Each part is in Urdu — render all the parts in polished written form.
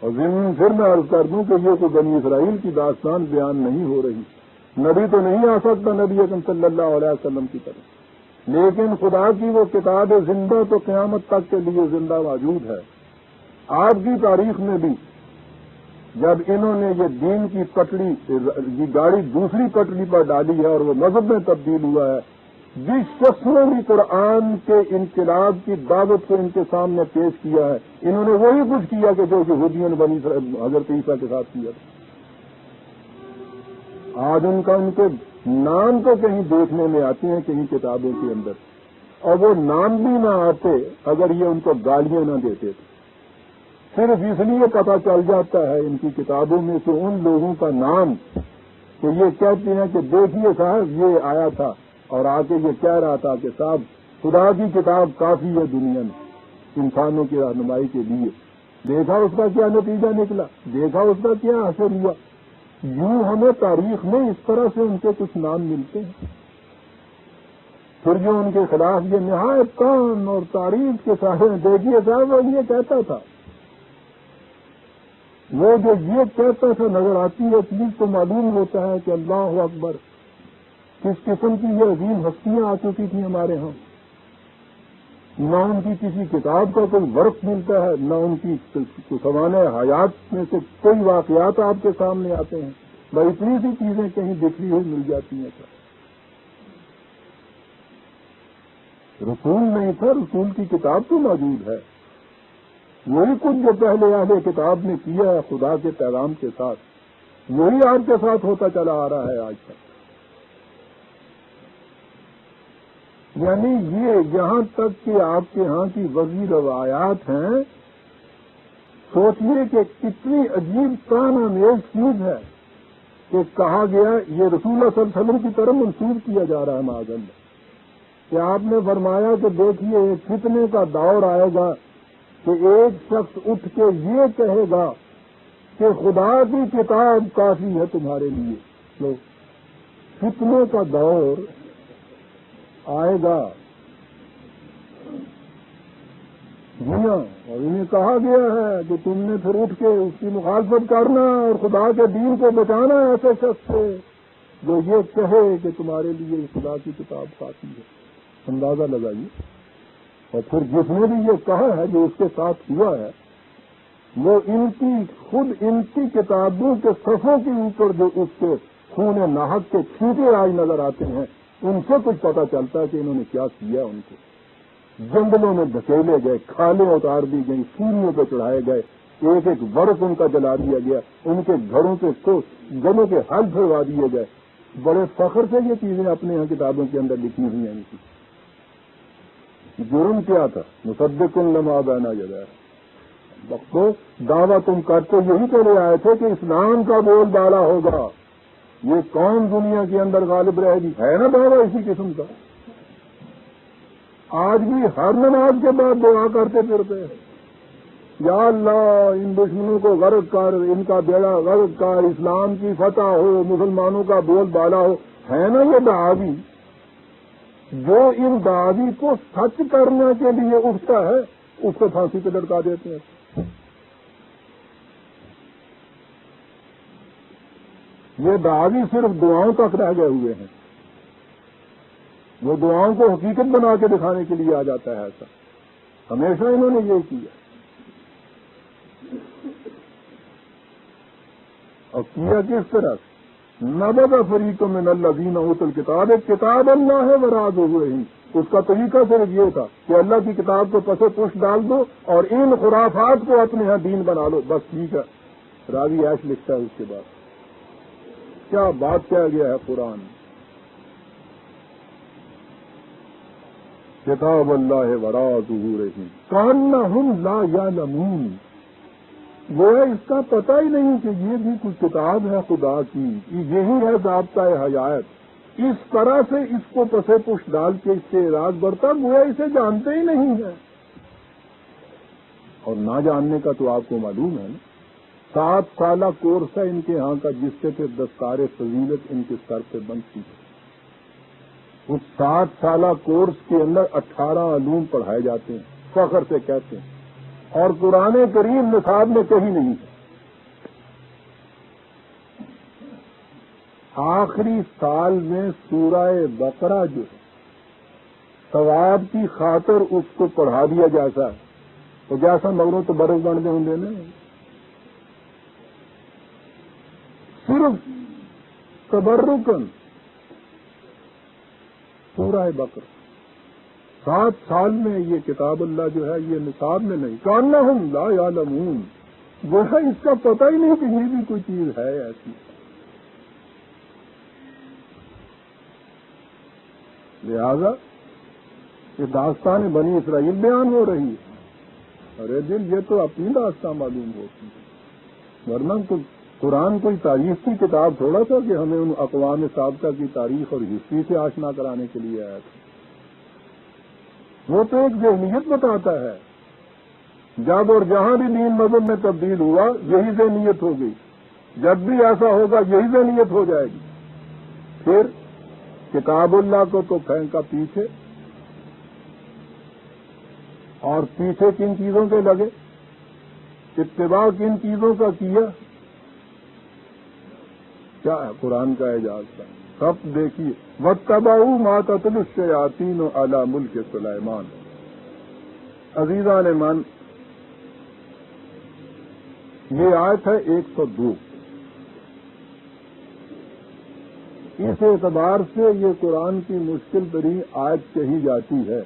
اور ضمن پھر میں عرض کر دوں کہ یہ تو بنی اسرائیل کی داستان بیان نہیں ہو رہی. نبی تو نہیں آ سکتا نبی اکرم صلی اللہ علیہ وسلم کی طرف، لیکن خدا کی وہ کتاب زندہ تو قیامت تک کے لیے زندہ موجود ہے. آپ کی تاریخ میں بھی جب انہوں نے یہ دین کی پٹڑی، یہ گاڑی دوسری پٹڑی پر ڈالی ہے اور وہ مذہب میں تبدیل ہوا ہے، جس شخص نے بھی قرآن کے انقلاب کی دعوت کو ان کے سامنے پیش کیا ہے، انہوں نے وہی کچھ کیا کہ جو یہودیوں نے بنی حضرت عیسیٰ کے ساتھ کیا تھا. آج ان کے نام تو کہیں دیکھنے میں آتے ہیں کہیں کتابوں کے اندر، اور وہ نام بھی نہ آتے اگر یہ ان کو گالیاں نہ دیتے تھے. صرف اس لیے پتہ چل جاتا ہے ان کی کتابوں میں کہ ان لوگوں کا نام کہ یہ کہتے ہیں کہ دیکھیے صاحب یہ آیا تھا اور آ کے یہ کہہ رہا تھا کہ صاحب خدا کی کتاب کافی ہے دنیا میں انسانوں کی رہنمائی کے لیے. دیکھا اس کا کیا نتیجہ نکلا، دیکھا اس کا کیا اثر ہوا. یوں ہمیں تاریخ میں اس طرح سے ان کے کچھ نام ملتے ہیں. پھر جو ان کے خلاف یہ نہایت کان اور تعریف کے ساتھ دیکھیے صاحب وہ یہ کہتا تھا، وہ جو یہ کہتا تھا نظر آتی ہے چیز تو معلوم ہوتا ہے کہ اللہ اکبر کس قسم کی یہ عظیم ہستیاں آ چکی تھیں ہمارے ہاں. نہ ان کی کسی کتاب کا کوئی ورق ملتا ہے، نہ ان کی سوانح حیات میں سے کوئی واقعات آپ کے سامنے آتے ہیں. بھائی اتنی سی چیزیں کہیں بکھری ہوئی مل جاتی ہیں. رسول نہیں تھا، رسول کی کتاب تو موجود ہے. وہی کچھ جو پہلے اہل کتاب نے کیا ہے خدا کے پیغام کے ساتھ، وہی آپ کے ساتھ ہوتا چلا آ رہا ہے آج تک. یعنی یہ یہاں تک کہ آپ کے ہاں کی وضعی روایات ہیں، سوچیے کہ کتنی عجیب کان امیز چیز ہے کہ کہا گیا یہ رسول اللہ صلی اللہ علیہ وسلم کی طرف منسوب کیا جا رہا ہے معاذ اللہ کہ آپ نے فرمایا کہ دیکھیے ایک فتنے کا دور آئے گا کہ ایک شخص اٹھ کے یہ کہے گا کہ خدا کی کتاب کافی ہے تمہارے لیے. فتنے کا دور آئے گا دنیا، اور انہیں کہا گیا ہے کہ تم نے پھر اٹھ کے اس کی مخالفت کرنا اور خدا کے دین کو بچانا ایسے شخص سے جو یہ کہے کہ تمہارے لیے خدا کی کتاب کافی ہے. اندازہ لگائیے. اور پھر جس نے بھی یہ کہا ہے جو اس کے ساتھ ہوا ہے وہ ان کی کتابوں کے صفحوں کے اوپر جو اس کے خون ناحق کے چھینٹے آج نظر آتے ہیں ان سے کچھ پتہ چلتا ہے کہ انہوں نے کیا کیا. ان کو جنگلوں میں دھکیلے گئے، کھالیں اتار دی گئیں، سوریوں پہ چڑھائے گئے، ایک ایک ورق ان کا جلا دیا گیا، ان کے گھروں کے گلوں کے حل پھیروا دیے گئے. بڑے فخر سے یہ چیزیں اپنے یہاں کتابوں کے اندر لکھی ہوئی ہیں. ان کی جرم کیا تھا؟ مصدق لما بین یدیہ. وقتو دعویٰ تم کرتے یہی تو لے آئے تھے کہ اسلام کا بول بالا ہوگا، یہ کون دنیا کے اندر غالب رہے گی. ہے نا دعویٰ اسی قسم کا. آج بھی ہر نماز کے بعد دعا کرتے پھرتے ہیں یا اللہ ان دشمنوں کو غرق کر، ان کا بیڑا غرق کر، اسلام کی فتح ہو، مسلمانوں کا بول بالا ہو. ہے نا یہ دعوی جو ان دعوی کو سچ کرنے کے لیے اٹھتا ہے اس کو پھانسی پہ لٹکا دیتے ہیں. یہ دعوی صرف دعاؤں تک رہ گئے ہوئے ہیں. وہ دعاؤں کو حقیقت بنا کے دکھانے کے لیے آ جاتا ہے. ایسا ہمیشہ انہوں نے یہ کیا اور کیا کس طرح نبذ فریق من الذین اوتوا الکتاب، کتاب اللہ وراء ظہورہم. اس کا طریقہ صرف یہ تھا کہ اللہ کی کتاب کو پسے پشت ڈال دو اور ان خرافات کو اپنے ہاں دین بنا لو. بس ٹھیک ہے. راوی عیش لکھتا ہے اس کے بعد کیا بات کیا گیا ہے قرآن. کتاب اللہ وراء ظہورہم کأنہم لا یعلمون. وہ اس کا پتہ ہی نہیں کہ یہ بھی کچھ کتاب ہے خدا کی، یہی ہے ضابطۂ حیات. اس طرح سے اس کو پسے پشت ڈال کے اس سے اعراض بڑھتا گویا اسے جانتے ہی نہیں ہے. اور نہ جاننے کا تو آپ کو معلوم ہے نا. 7 سالہ کورس ہے ان کے ہاں کا جس سے پھر دستار فضیلت ان کے سر پہ بنتی ہے. اس 7 سالہ کورس کے اندر 18 علوم پڑھائے جاتے ہیں، فخر سے کہتے ہیں. اور قرآن کریم نصاب میں کہیں نہیں ہے۔ آخری سال میں سورہ بقرہ جو ہے ثواب کی خاطر اس کو پڑھا دیا جاتا ہے، تو جیسا مگروں تو برف بنتے ہوں گے نا، صرف تبرکن سورہ بقرہ 7 سال میں یہ کتاب اللہ جو ہے یہ نصاب میں نہیں، کانہم لا یعلمون، جو ہے اس کا پتہ ہی نہیں کہ یہ بھی کوئی چیز ہے ایسی۔ لہذا یہ داستان بنی اسرائیل بیان ہو رہی ہے، ارے دل یہ تو اپنی داستان معلوم ہوتی ہے، ورنہ تو قرآن کوئی تاریخ کی کتاب تھوڑا تھا کہ ہمیں ان اقوام سابقہ کی تاریخ اور ہسٹری سے آشنا کرانے کے لیے آیا تھا۔ وہ تو ایک ذہنیت بتاتا ہے، جب اور جہاں بھی دین مذہب میں تبدیل ہوا یہی ذہنیت ہو گئی، جب بھی ایسا ہوگا یہی ذہنیت ہو جائے گی۔ پھر کتاب اللہ کو تو پھینکا پیچھے، اور پیچھے کن چیزوں کے لگے، اتباع کن چیزوں کا کیا، کیا ہے قرآن کا اعجاز تھا۔ سب دیکھیے وَاتَّبَعُوا مَا تَتْلُو الشَّيَاطِينُ عَلَى مُلْكِ سُلَيْمَانَ۔ عزیزان من، یہ آیت ہے 102۔ اس اعتبار سے یہ قرآن کی مشکل ترین آیت کہی جاتی ہے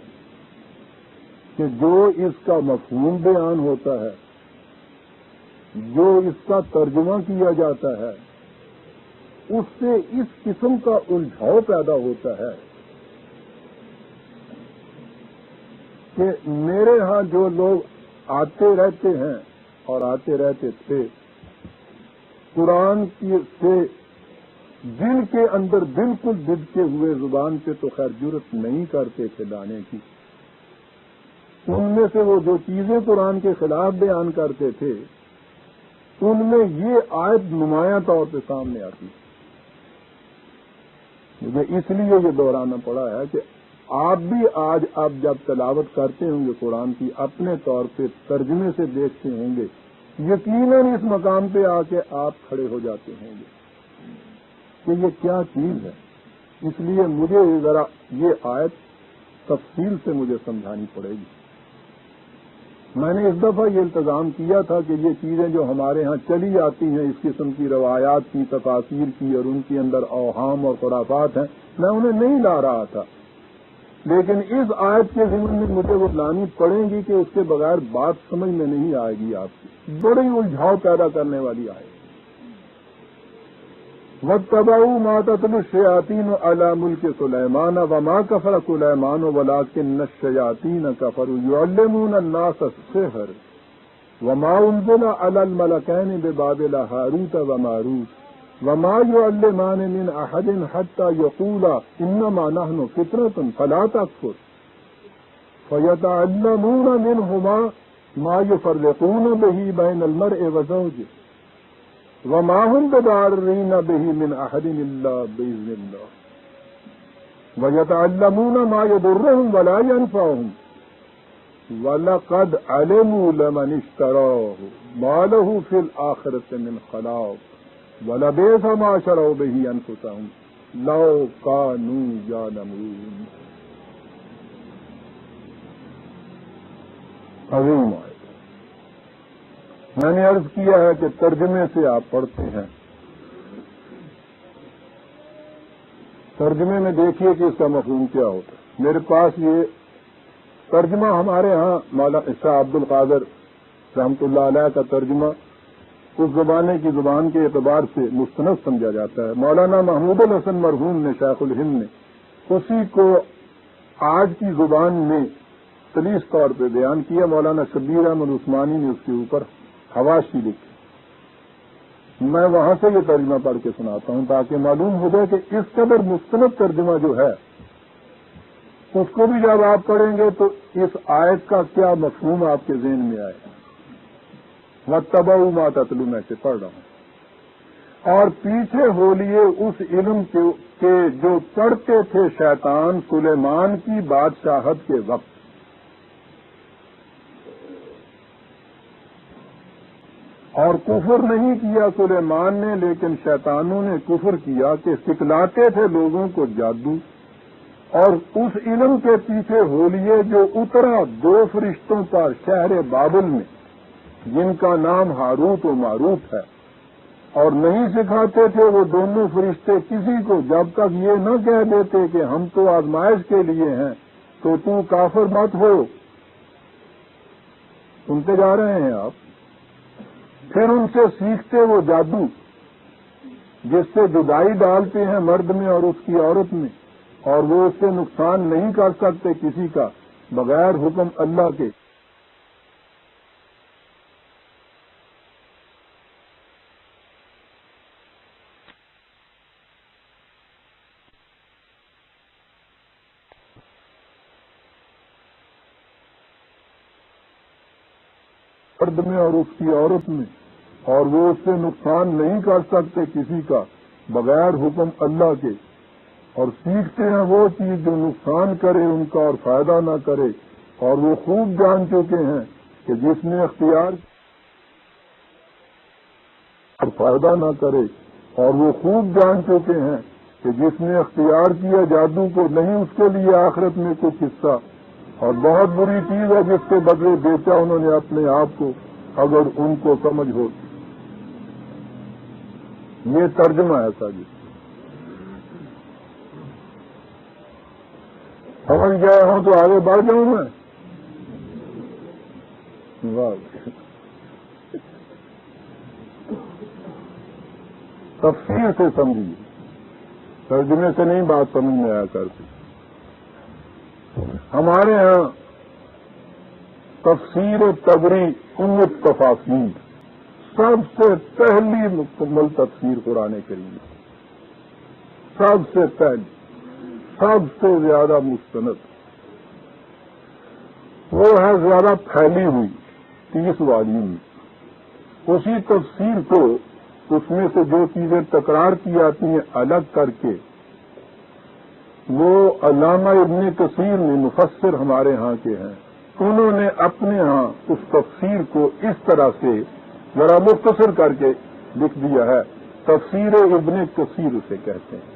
کہ جو اس کا مفہوم بیان ہوتا ہے، جو اس کا ترجمہ کیا جاتا ہے، اس سے اس قسم کا الجھاؤ پیدا ہوتا ہے کہ میرے ہاں جو لوگ آتے رہتے ہیں اور آتے رہتے تھے، قرآن سے دل کے اندر بالکل دبکے ہوئے زبان پہ تو خیر جرت نہیں کرتے تھے لانے کی، ان میں سے وہ جو چیزیں قرآن کے خلاف بیان کرتے تھے ان میں یہ آیت نمایاں طور پہ سامنے آتی ہے۔ مجھے اس لیے یہ دہرانا پڑا ہے کہ آپ بھی آج اب جب تلاوت کرتے ہوں گے قرآن کی، اپنے طور پہ ترجمے سے دیکھتے ہوں گے، یقیناً اس مقام پہ آ کے آپ کھڑے ہو جاتے ہوں گے کہ یہ کیا چیز ہے۔ اس لیے مجھے ذرا یہ آیت تفصیل سے مجھے سمجھانی پڑے گی۔ میں نے اس دفعہ یہ التزام کیا تھا کہ یہ چیزیں جو ہمارے ہاں چلی آتی ہیں، اس قسم کی روایات کی، تفاسیر کی، اور ان کے اندر اوہام اور خرافات ہیں، میں انہیں نہیں لا رہا تھا، لیکن اس آیت کے ضمن میں مجھے وہ لانی پڑیں گی کہ اس کے بغیر بات سمجھ میں نہیں آئے گی آپ کی، بڑی الجھاؤ پیدا کرنے والی آیت۔ وَاتَّبَعُوا مَا تَتْلُو الشَّيَاطِينُ عَلَى مُلْكِ سُلَيْمَانَ وَمَا كَفَرَ سُلَيْمَانُ وَلَٰكِنَّ الشَّيَاطِينَ كَفَرُوا يُعَلِّمُونَ النَّاسَ السِّحْرَ وَمَا أُنزِلَ عَلَى الْمَلَكَيْنِ بِبَابِلَ هَارُوتَ وَمَارُوتَ وَمَا يُعَلِّمَانِ مِنْ أَحَدٍ حَتَّىٰ يَقُولَا إِنَّمَا نَحْنُ فِتْنَةٌ فَلَا تَكْفُرْ فَيَتَعَلَّمُونَ مِنْهُمَا مَا يُفَرِّقُونَ بِهِ بَيْنَ الْمَرْءِ وَزَوْجِهِ وَمَا هُمْ بِضَارِّينَ بِهِ مِنْ أَحَدٍ إِلَّا بِإِذْنِ اللَّهِ وَيَتَعَلَّمُونَ مَا يَضُرُّهُمْ وَلَا يَنفَعُهُمْ وَلَقَدْ عَلِمُوا لَمَنِ اشْتَرَاهُ مَا لَهُ فِي الْآخِرَةِ مِنْ خَلَاقٍ وَلَبِئْسَ مَا شَرَوْا بِهِ أَنفُسَهُمْ لَوْ كَانُوا يَعْلَمُونَ۔ عظیم ہے۔ میں نے عرض کیا ہے کہ ترجمے سے آپ پڑھتے ہیں، ترجمے میں دیکھیے کہ اس کا مفہوم کیا ہوتا ہے۔ میرے پاس یہ ترجمہ ہمارے ہاں مولانا شاہ عبد القادر رحمۃ اللہ علیہ کا ترجمہ اس زمانے کی زبان کے اعتبار سے مستند سمجھا جاتا ہے۔ مولانا محمود الحسن مرحوم نے، شیخ الہند نے، اسی کو آج کی زبان میں سلیس طور پہ بیان کیا۔ مولانا شبیر احمد عثمانی نے اس کے اوپر حواشی لکھی۔ میں وہاں سے یہ ترجمہ پڑھ کے سناتا ہوں تاکہ معلوم ہو جائے کہ اس قدر مستند ترجمہ جو ہے اس کو بھی جب آپ پڑھیں گے تو اس آیت کا کیا مفہوم آپ کے ذہن میں آئے گا۔ وَاتَّبَعُوا مَا تَتْلُو میں سے پڑھ رہا ہوں، اور پیچھے ہو لیے اس علم کے جو پڑھتے تھے شیطان سلیمان کی بادشاہت کے وقت۔ اور کفر نہیں کیا سلیمان نے، لیکن شیطانوں نے کفر کیا کہ سکھلاتے تھے لوگوں کو جادو، اور اس علم کے پیچھے ہو لیے جو اترا 2 فرشتوں پر شہر بابل میں، جن کا نام ہاروت و ماروت ہے، اور نہیں سکھاتے تھے وہ دونوں فرشتے کسی کو جب تک یہ نہ کہہ دیتے کہ ہم تو آزمائش کے لیے ہیں، تو کافر مت ہو۔ سنتے جا رہے ہیں آپ؟ پھر ان سے سیکھتے وہ جادو جس سے جدائی ڈالتے ہیں مرد میں اور اس کی عورت میں، اور وہ اس سے نقصان نہیں کر سکتے کسی کا بغیر حکم اللہ کے۔ مرد میں اور اس کی عورت میں، اور وہ اس سے نقصان نہیں کر سکتے کسی کا بغیر حکم اللہ کے، اور سیکھتے ہیں وہ چیز جو نقصان کرے ان کا اور فائدہ نہ کرے، اور وہ خوب جان چکے ہیں کہ جس نے اختیار اور فائدہ نہ کرے، اور وہ خوب جان چکے ہیں کہ جس نے اختیار کیا جادو کو نہیں اس کے لیے آخرت میں کچھ حصہ، اور بہت بری چیز ہے جس کے بدلے بیچا انہوں نے اپنے آپ کو، اگر ان کو سمجھ ہو۔ یہ ترجمہ ہے جی، سمجھ گئے ہوں تو آگے بڑھ جاؤں میں۔ تفصیل سے سمجھیے، ترجمے سے نہیں بات سمجھ میں آیا کرتی۔ ہمارے ہاں تفسیر طبری ام التفاسیر، سب سے پہلی مکمل تفسیر قرآن کریم، سب سے پہلی، سب سے زیادہ مستند، وہ ہے زیادہ پھیلی ہوئی 30 والیوم میں۔ اسی تفسیر کو اس میں سے جو چیزیں تکرار کی جاتی ہیں الگ کر کے، وہ علامہ ابن کثیر نے، مفسر ہمارے ہاں کے ہیں، انہوں نے اپنے ہاں اس تفسیر کو اس طرح سے ذرا مختصر کر کے لکھ دیا ہے، تفسیر ابن کثیر اسے کہتے ہیں۔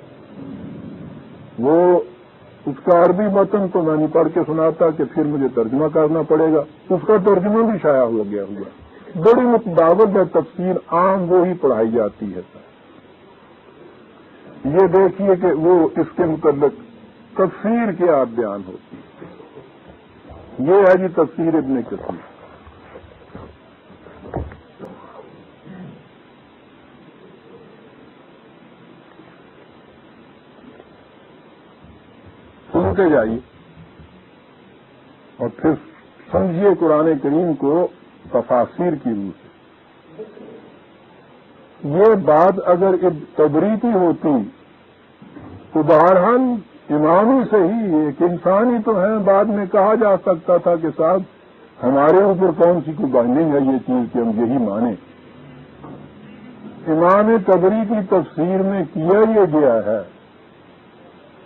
وہ اس کا عربی متن تو میں نہیں پڑھ کے سناتا کہ پھر مجھے ترجمہ کرنا پڑے گا، اس کا ترجمہ بھی شائع ہو گیا ہوا، بڑی متداول ہے تفسیر، عام وہی پڑھائی جاتی ہے۔ یہ دیکھیے کہ وہ اس کے متعلق تفسیر کیا بیان ہوتی ہے۔ یہ ہے جی تفسیر ابن کثیر۔ سنتے جائیے اور پھر سمجھیے قرآن کریم کو تفاسیر کی روح سے۔ یہ بات اگر طبری کی ہوتی تو بہرحال امام ہی صحیح، ایک انسان ہی تو ہے، بعد میں کہا جا سکتا تھا کہ صاحب ہمارے اوپر کون سی کوئی بائنڈنگ ہے یہ چیز کہ ہم یہی مانیں۔ امام طبری کی تفسیر میں کیا یہ گیا ہے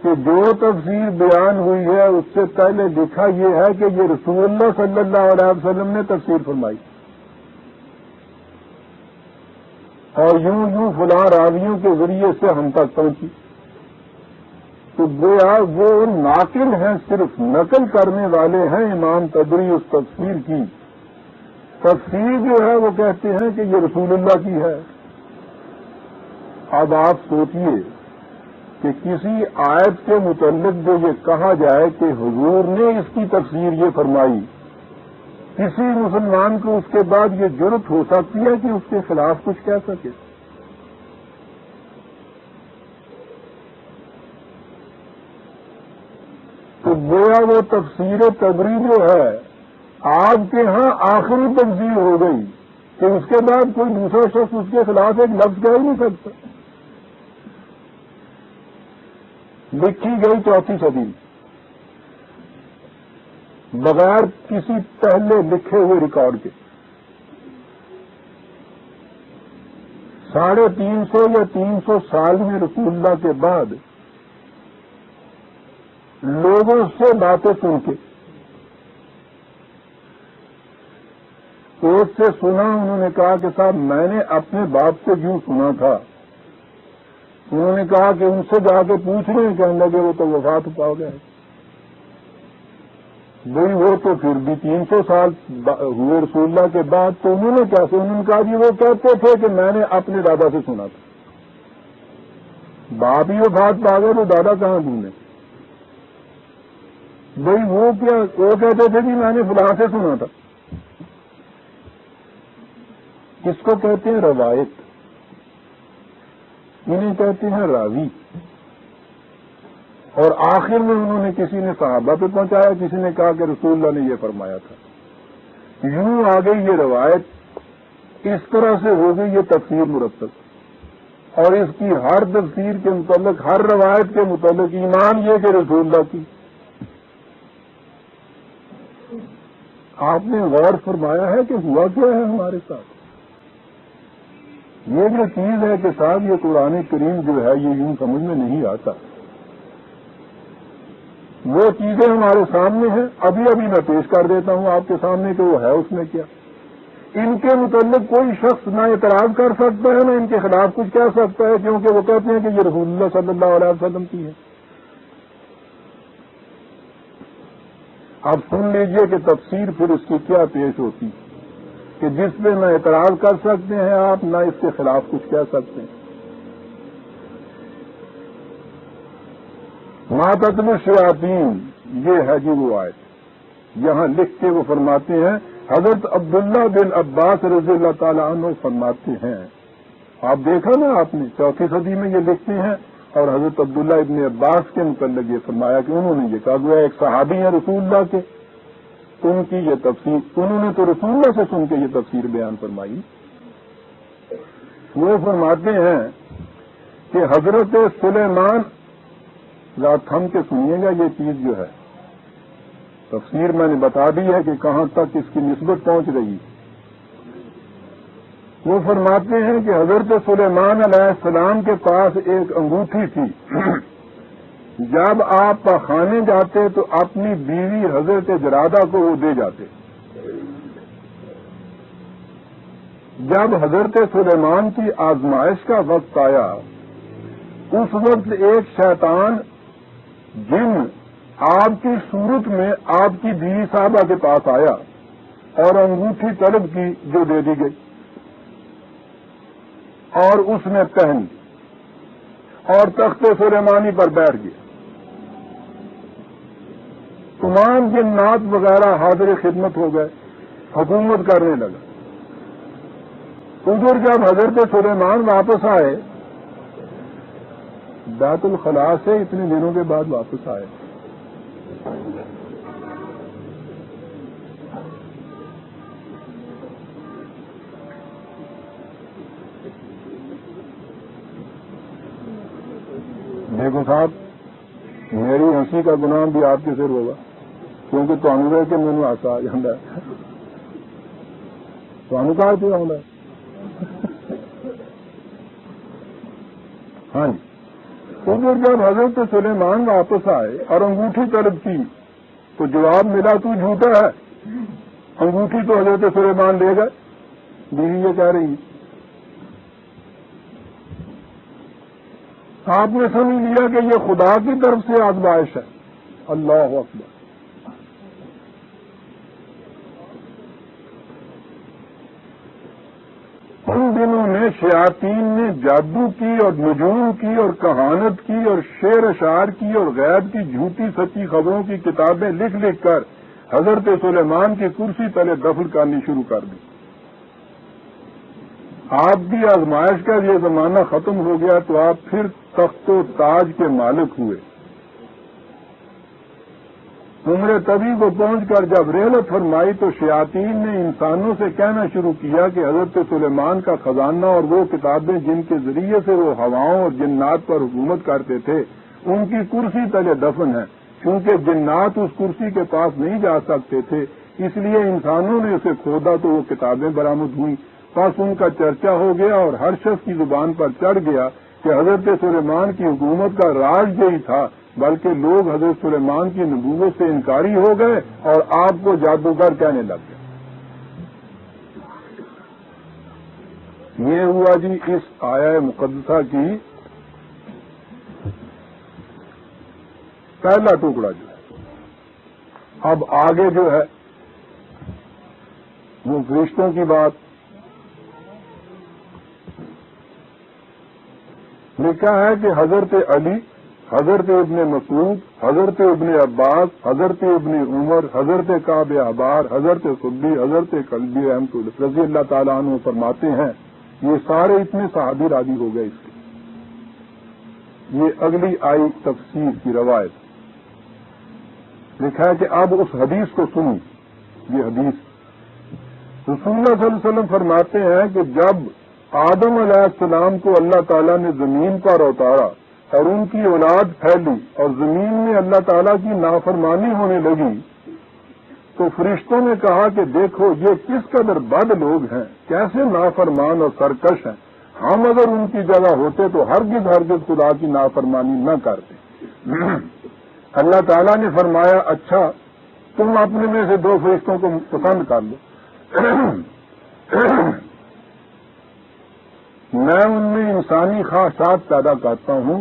کہ جو تفسیر بیان ہوئی ہے اس سے پہلے لکھا یہ ہے کہ یہ رسول اللہ صلی اللہ علیہ وسلم نے تفسیر فرمائی، اور یوں یوں فلاں راویوں کے ذریعے سے ہم تک پہنچی۔ تو وہ ناقل ہیں، صرف نقل کرنے والے ہیں امام طبری اس تفسیر کی۔ تفسیر جو ہے وہ کہتے ہیں کہ یہ رسول اللہ کی ہے۔ اب آپ سوچئے کہ کسی آیت کے متعلق جو یہ کہا جائے کہ حضور نے اس کی تفسیر یہ فرمائی، کسی مسلمان کو اس کے بعد یہ جرأت ہو سکتی ہے کہ اس کے خلاف کچھ کہہ سکے؟ تو گویا وہ تفسیر طبری جو ہے آپ کے ہاں آخری تفسیر ہو گئی کہ اس کے بعد کوئی دوسرا شخص اس کے خلاف ایک لفظ کہہ ہی نہیں سکتا۔ لکھی گئی 4 صدی بغیر کسی پہلے لکھے ہوئے ریکارڈ کے، 350 یا 300 سال میں رسول اللہ کے بعد لوگوں سے باتیں سن کے ایک سے سنا، انہوں نے کہا کہ صاحب میں نے اپنے باپ سے یوں سنا تھا. انہوں نے کہا کہ ان سے جا کے پوچھ رہے ہیں، کہنے لگے وہ تو وفات پا گئے. بھئی وہ تو پھر بھی 300 سال ہوئے رسول اللہ کے بعد، تو انہوں نے کیسے؟ انہوں نے کہا جی وہ کہتے تھے کہ میں نے اپنے دادا سے سنا تھا. باپ ہی وفات پا گئے تو دادا کہاں ڈھونڈے؟ بھئی وہ کیا، وہ کہتے تھے کہ میں نے فلاں سے سنا تھا. اس کو کہتے ہیں روایت، انہیں کہتے ہیں راوی. اور آخر میں انہوں نے کسی نے صحابہ پہ پہنچایا، کسی نے کہا کہ رسول اللہ نے یہ فرمایا تھا. یوں آ گئی یہ روایت، اس طرح سے ہو گئی یہ تفسیر مرتب. اور اس کی ہر تفسیر کے متعلق، ہر روایت کے متعلق ایمان یہ کہ رسول اللہ کی. آپ نے غور فرمایا ہے کہ ہوا کیا ہے ہمارے ساتھ؟ یہ جو چیز ہے کہ صاحب یہ قرآن کریم جو ہے یہ یوں سمجھ میں نہیں آتا. وہ چیزیں ہمارے سامنے ہیں، ابھی ابھی میں پیش کر دیتا ہوں آپ کے سامنے کہ وہ ہے اس میں کیا. ان کے متعلق کوئی شخص نہ اعتراض کر سکتا ہے، نہ ان کے خلاف کچھ کہہ سکتا ہے، کیونکہ وہ کہتے ہیں کہ یہ رسول اللہ صلی اللہ علیہ وسلم کی ہے. اب سن لیجئے کہ تفسیر پھر اس کی کیا پیش ہوتی کہ جس پہ نہ اعتراض کر سکتے ہیں آپ، نہ اس کے خلاف کچھ کہہ سکتے ہیں. ما تتلو الشیاطین، یہ ہے جی وہ آیت. یہاں لکھ کے وہ فرماتے ہیں، حضرت عبداللہ بن عباس رضی اللہ تعالیٰ عنہ فرماتے ہیں. آپ دیکھا نا آپ نے 4 صدی میں یہ لکھتے ہیں، اور حضرت عبداللہ ابن عباس کے متعلق یہ فرمایا کہ انہوں نے یہ کہا گویا ایک صحابی ہیں رسول اللہ کے، ان کی یہ تفسیر، انہوں نے تو رسول اللہ سے سن کے یہ تفسیر بیان فرمائی. وہ فرماتے ہیں کہ حضرت سلیمان، ذرا تھم کے سنیے گا یہ چیز جو ہے، تفسیر میں نے بتا دی ہے کہ کہاں تک اس کی نسبت پہنچ رہی. وہ فرماتے ہیں کہ حضرت سلیمان علیہ السلام کے پاس ایک انگوٹھی تھی. جب آپ پخانے جاتے تو اپنی بیوی حضرت جرادہ کو وہ دے جاتے. جب حضرت سلیمان کی آزمائش کا وقت آیا، اس وقت ایک شیطان جن آپ کی صورت میں آپ کی بیوی صاحبہ کے پاس آیا اور انگوٹھی طلب کی جو دے دی گئی، اور اس نے پہن اور تخت سلیمانی پر بیٹھ گیا. تمام جنات وغیرہ حاضر خدمت ہو گئے، حکومت کرنے لگا. ادھر جب حضرت سلیمان واپس آئے، بیت الخلاء سے اتنے دنوں کے بعد واپس آئے، دیکھو صاحب میری ہنسی کا گناہ بھی آپ کے سر ہوگا، کیونکہ تمہیں رہ کے مینو ہاسا آ جاتا ہے. تمہیں کہا کیا ہونا ہے؟ ہاں جی. ادھر جب حضرت سلیمان واپس آئے اور انگوٹھی طلب کی تو جواب ملا تو جھوٹا ہے، انگوٹھی تو حضرت سلیمان لے گئے. بیوی یہ کہہ رہی، آپ نے سمجھ لیا کہ یہ خدا کی طرف سے آزمائش ہے. اللہ اکبر. ان دنوں میں شیاطین نے جادو کی اور نجوم کی اور کہانت کی اور شعر اشعار کی اور غیب کی جھوٹی سچی خبروں کی کتابیں لکھ لکھ کر حضرت سلیمان کی کرسی تلے دفن کرنی شروع کر دی. آپ کی آزمائش کا یہ زمانہ ختم ہو گیا تو آپ پھر تخت و تاج کے مالک ہوئے. عمر طویل کو پہنچ کر جب رحلت فرمائی تو شیاطین نے انسانوں سے کہنا شروع کیا کہ حضرت سلیمان کا خزانہ اور وہ کتابیں جن کے ذریعے سے وہ ہواؤں اور جنات پر حکومت کرتے تھے ان کی کرسی تلے دفن ہے. چونکہ جنات اس کرسی کے پاس نہیں جا سکتے تھے، اس لیے انسانوں نے اسے کھودا تو وہ کتابیں برآمد ہوئیں. پس ان کا چرچا ہو گیا اور ہر شخص کی زبان پر چڑھ گیا کہ حضرت سلیمان کی حکومت کا راز یہی تھا، بلکہ لوگ حضرت سلیمان کی نبوت سے انکاری ہو گئے اور آپ کو جادوگر کہنے لگ گئے. یہ ہوا جی اس آیہ مقدسہ کی پہلا ٹکڑا جو ہے. اب آگے جو ہے وہ فرشتوں کی بات. لکھا ہے کہ حضرت علی، حضرت ابن مسعود، حضرت ابن عباس، حضرت ابن عمر، حضرت کعب احبار، حضرت صدی، حضرت قلبی احمد رضی اللہ تعالیٰ عنہ فرماتے ہیں یہ سارے اتنے صحابی راضی ہو گئے اس کے. یہ اگلی آئی تفسیر کی روایت. لکھا ہے کہ اب اس حدیث کو سنیں. یہ حدیث رسول اللہ صلی اللہ علیہ وسلم فرماتے ہیں کہ جب آدم علیہ السلام کو اللہ تعالیٰ نے زمین پر اتارا اور ان کی اولاد پھیلی اور زمین میں اللہ تعالیٰ کی نافرمانی ہونے لگی تو فرشتوں نے کہا کہ دیکھو یہ کس قدر بد لوگ ہیں، کیسے نافرمان اور سرکش ہیں. ہم اگر ان کی جگہ ہوتے تو ہرگز خدا کی نافرمانی نہ کرتے. اللہ تعالیٰ نے فرمایا اچھا تم اپنے میں سے 2 فرشتوں کو پسند کر لو. میں ان میں انسانی خواہشات پیدا کرتا ہوں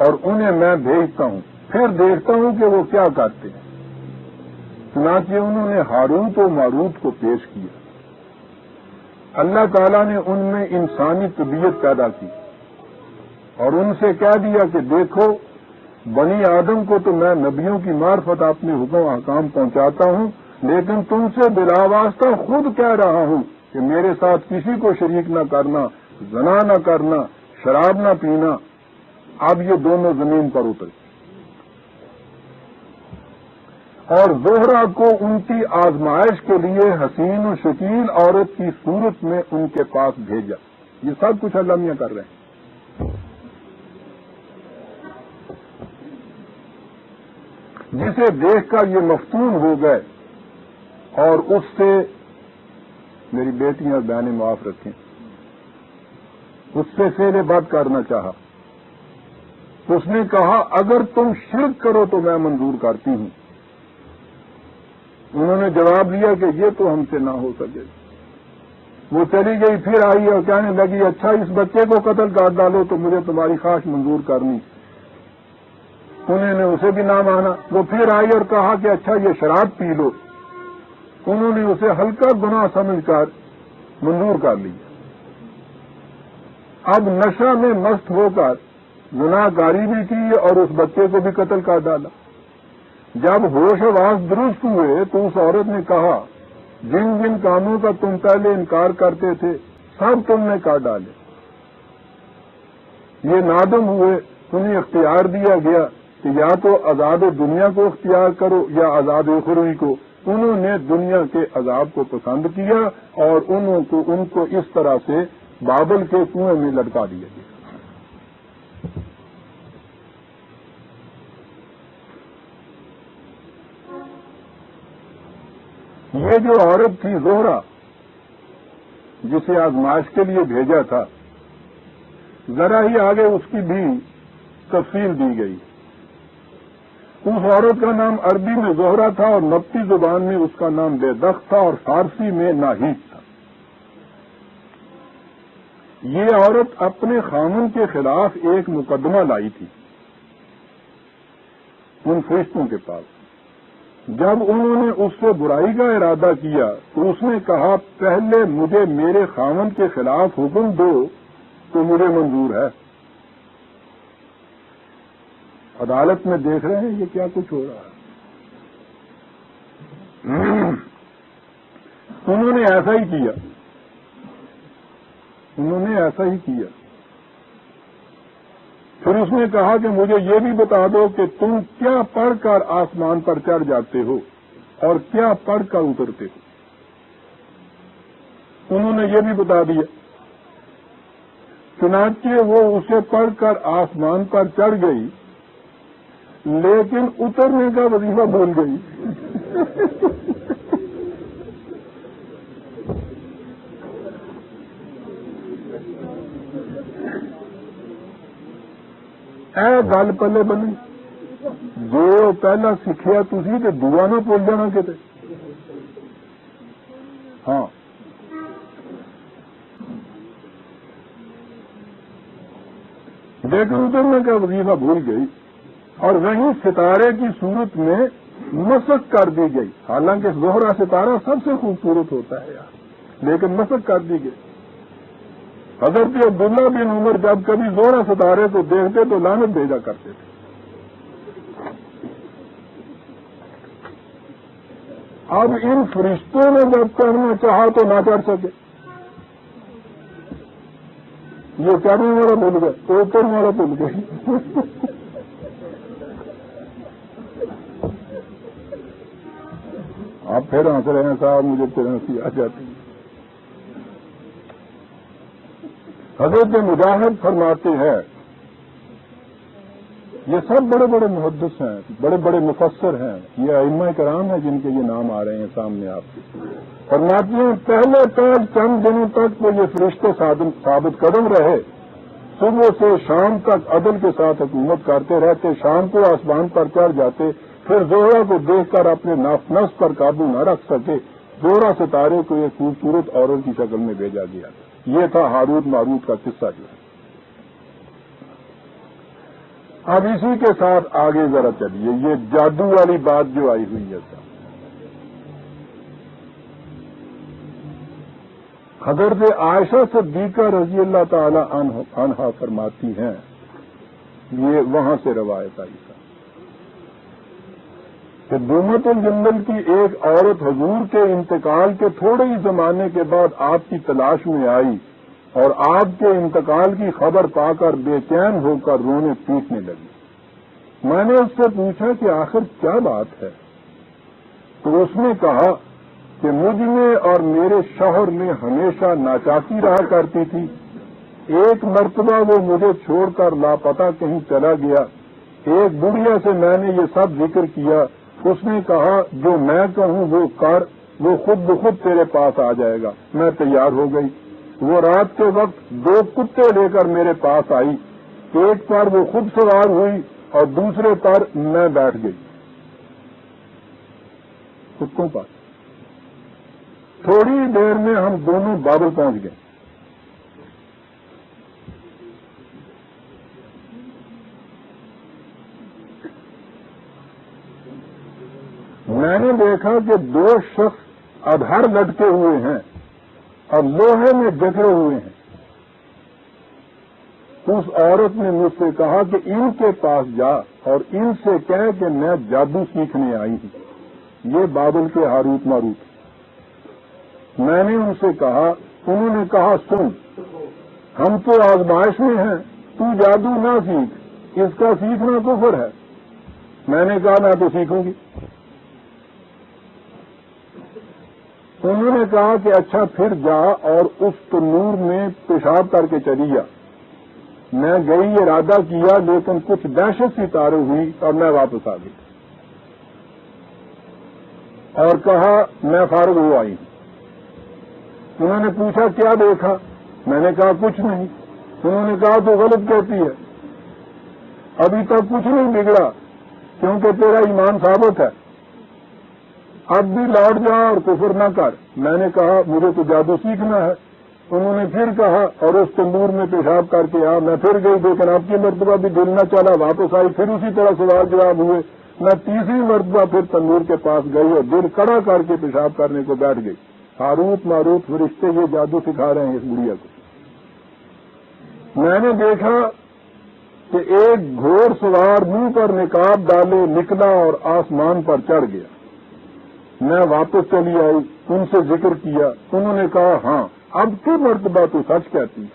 اور انہیں میں بھیجتا ہوں، پھر دیکھتا ہوں کہ وہ کیا کرتے ہیں. چنانچہ انہوں نے ہاروت و ماروت کو پیش کیا. اللہ تعالیٰ نے ان میں انسانی طبیعت پیدا کی اور ان سے کہہ دیا کہ دیکھو بنی آدم کو تو میں نبیوں کی معرفت اپنے حکم احکام پہنچاتا ہوں، لیکن تم سے بلا واسطہ خود کہہ رہا ہوں کہ میرے ساتھ کسی کو شریک نہ کرنا، زنا نہ کرنا، شراب نہ پینا. اب یہ دونوں زمین پر اترے اور زہرا کو ان کی آزمائش کے لیے حسین و شکیل عورت کی صورت میں ان کے پاس بھیجا. یہ سب کچھ اللہ میاں کر رہے ہیں. جسے دیکھ کر یہ مفتون ہو گئے اور اس سے میری بیٹیاں اور بہنیں معاف رکھیں اس سے فعل بد کرنا چاہا. اس نے کہا اگر تم شرک کرو تو میں منظور کرتی ہوں. انہوں نے جواب دیا کہ یہ تو ہم سے نہ ہو سکے. وہ چلی گئی، پھر آئی اور کہنے لگی اچھا اس بچے کو قتل کر ڈالو تو مجھے تمہاری خواہش منظور کرنی. انہوں نے اسے بھی نہ مانا. وہ پھر آئی اور کہا کہ اچھا یہ شراب پی لو. انہوں نے اسے ہلکا گناہ سمجھ کر منظور کر لیا. اب نشہ میں مست ہو کر گناہ گاری بھی کی اور اس بچے کو بھی قتل کر ڈالا. جب ہوش آواز درست ہوئے تو اس عورت نے کہا جن جن کاموں کا تم پہلے انکار کرتے تھے سب تم نے کر ڈالے. یہ نادم ہوئے. انہیں اختیار دیا گیا کہ یا تو عذاب دنیا کو اختیار کرو یا عذاب اخروی کو. انہوں نے دنیا کے عذاب کو پسند کیا اور ان کو اس طرح سے بابل کے کنویں میں لٹکا دیا گیا. یہ جو عورت تھی زہرا جسے آزمائش کے لیے بھیجا تھا، ذرا ہی آگے اس کی بھی تفصیل دی گئی. اس عورت کا نام عربی میں زہرا تھا اور نبطی زبان میں اس کا نام بیدخ تھا اور فارسی میں ناہید تھا. یہ عورت اپنے خامن کے خلاف ایک مقدمہ لائی تھی ان فرشتوں کے پاس. جب انہوں نے اس سے برائی کا ارادہ کیا تو اس نے کہا پہلے مجھے میرے خامن کے خلاف حکم دو تو مجھے منظور ہے. عدالت میں دیکھ رہے ہیں یہ کیا کچھ ہو رہا ہے. انہوں نے ایسا ہی کیا. پھر اس نے کہا کہ مجھے یہ بھی بتا دو کہ تم کیا پڑھ کر آسمان پر چڑھ جاتے ہو اور کیا پڑھ کر اترتے ہو. انہوں نے یہ بھی بتا دیا. چنانچہ وہ اسے پڑھ کر آسمان پر چڑھ گئی لیکن اترنے کا وظیفہ بھول گئی. اے گل پلے بنی جو پہلا سیکھیا تسی تے دعا نہ بھول جانا کتے. ہاں لیکن اترنے کا وظیفہ بھول گئی اور وہیں ستارے کی صورت میں مسخ کر دی گئی. حالانکہ زہرہ ستارہ سب سے خوبصورت ہوتا ہے یار، لیکن مسخ کر دی گئی. حضرت عبداللہ بن عمر جب کبھی زہرہ ستارے کو دیکھتے تو لعنت بھیجا کرتے تھے. اب ان فرشتوں نے جب چڑھنا چاہا تو نہ چڑھ سکے. یہ چڑھنے والا بھول گئے تو اترنے والا بھول گئی. آپ پھر ہنس رہے ہیں صاحب، مجھے پھر ہنسی آ جاتی ہے. حضرت مجاہد فرماتے ہیں، یہ سب بڑے بڑے محدث ہیں، بڑے بڑے مفسر ہیں، یہ ائمہ کرام ہیں جن کے یہ نام آ رہے ہیں سامنے آپ کے. فرماتے ہیں پہلے چند دنوں تک تو یہ فرشتے ثابت قدم رہے، صبح سے شام تک عدل کے ساتھ حکومت کرتے رہتے، شام کو آسمان پر چڑھ جاتے، پھر زہرہ کو دیکھ کر اپنے نفس پر قابو نہ رکھ سکے، زہرہ ستارے کو ایک خوبصورت عورت کی شکل میں بھیجا گیا. یہ تھا ہاروت ماروت کا قصہ جو ہے. اب اسی کے ساتھ آگے ذرا چلیے، یہ جادو والی بات جو آئی ہوئی ہے سر. حضرت عائشہ صدیقہ رضی اللہ تعالی عنہا فرماتی ہیں، یہ وہاں سے روایت آئی تھا کہ دومت الجندل کی ایک عورت حضور کے انتقال کے تھوڑے ہی زمانے کے بعد آپ کی تلاش میں آئی اور آپ کے انتقال کی خبر پا کر بے چین ہو کر رونے پیٹنے لگی. میں نے اس سے پوچھا کہ آخر کیا بات ہے؟ تو اس نے کہا کہ مجھ میں اور میرے شوہر میں ہمیشہ ناچاکی رہا کرتی تھی. ایک مرتبہ وہ مجھے چھوڑ کر لاپتہ کہیں چلا گیا. ایک بڑھیا سے میں نے یہ سب ذکر کیا، اس نے کہا جو میں کہوں وہ کر، وہ خود بخود تیرے پاس آ جائے گا. میں تیار ہو گئی. وہ رات کے وقت 2 کتے لے کر میرے پاس آئی. ایک پر وہ خود سوار ہوئی اور دوسرے پر میں بیٹھ گئی کتوں پر. تھوڑی دیر میں ہم دونوں بابل پہنچ گئے. میں نے دیکھا کہ 2 شخص ادھر لٹکے ہوئے ہیں اور لوہے میں جکڑے ہوئے ہیں. اس عورت نے مجھ سے کہا کہ ان کے پاس جا اور ان سے کہہ کہ میں جادو سیکھنے آئی ہوں. یہ بابل کے ہاروت ماروت. میں نے ان سے کہا، انہوں نے کہا سن، ہم تو آزمائش میں ہیں، تو جادو نہ سیکھ، اس کا سیکھنا کفر ہے. میں نے کہا میں تو سیکھوں گی. انہوں نے کہا کہ اچھا پھر جا اور اس تنور میں پیشاب کر کے چلی جا. میں گئی، ارادہ کیا، لیکن کچھ دہشت سی طاری ہوئی اور میں واپس آ گئی اور کہا میں فارغ ہو آئی ہوں. انہوں نے پوچھا کیا دیکھا؟ میں نے کہا کچھ نہیں. انہوں نے کہا تو غلط کہتی ہے، ابھی تک کچھ نہیں بگڑا کیونکہ تیرا ایمان ثابت ہے، اب بھی لوٹ جا اور کفر نہ کر. میں نے کہا مجھے تو جادو سیکھنا ہے. انہوں نے پھر کہا اور اس تندور میں پیشاب کر کے آ. میں پھر گئی، لیکن اب کی مرتبہ بھی دل نہ چلا، واپس آئی. پھر اسی طرح سوال جواب ہوئے. میں تیسری مرتبہ پھر تندور کے پاس گئی اور دل کڑا کر کے پیشاب کرنے کو بیٹھ گئی. ہاروت ماروت فرشتے یہ جادو سکھا رہے ہیں اس بڑھیا کو. میں نے دیکھا کہ ایک گھوڑ سوار منہ پر نقاب ڈالے نکلا اور آسمان پر چڑھ گیا. میں واپس چلی آئی، ان سے ذکر کیا. انہوں نے کہا ہاں اب کی مرتبہ تو سچ کہتی ہے،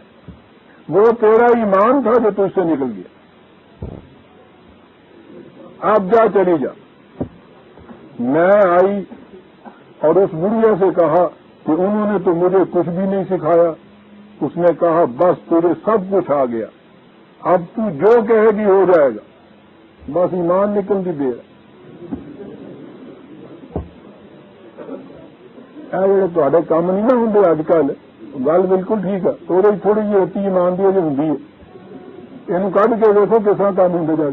وہ تیرا ایمان تھا جو تجھ سے نکل گیا، اب جا چلی جا. میں آئی اور اس بڑھیا سے کہا کہ انہوں نے تو مجھے کچھ بھی نہیں سکھایا. اس نے کہا بس تجھے سب کچھ آ گیا، اب تو جو کہے گی ہو جائے گا، بس ایمان نکل دی دے. تے کام نہیں نہ ہوں اج کل، گل بالکل ٹھیک ہے. تھوڑی جی ہوتی ایمان دی جو ہوں یہ کھ کے دیکھو کس طرح کام ہوں جا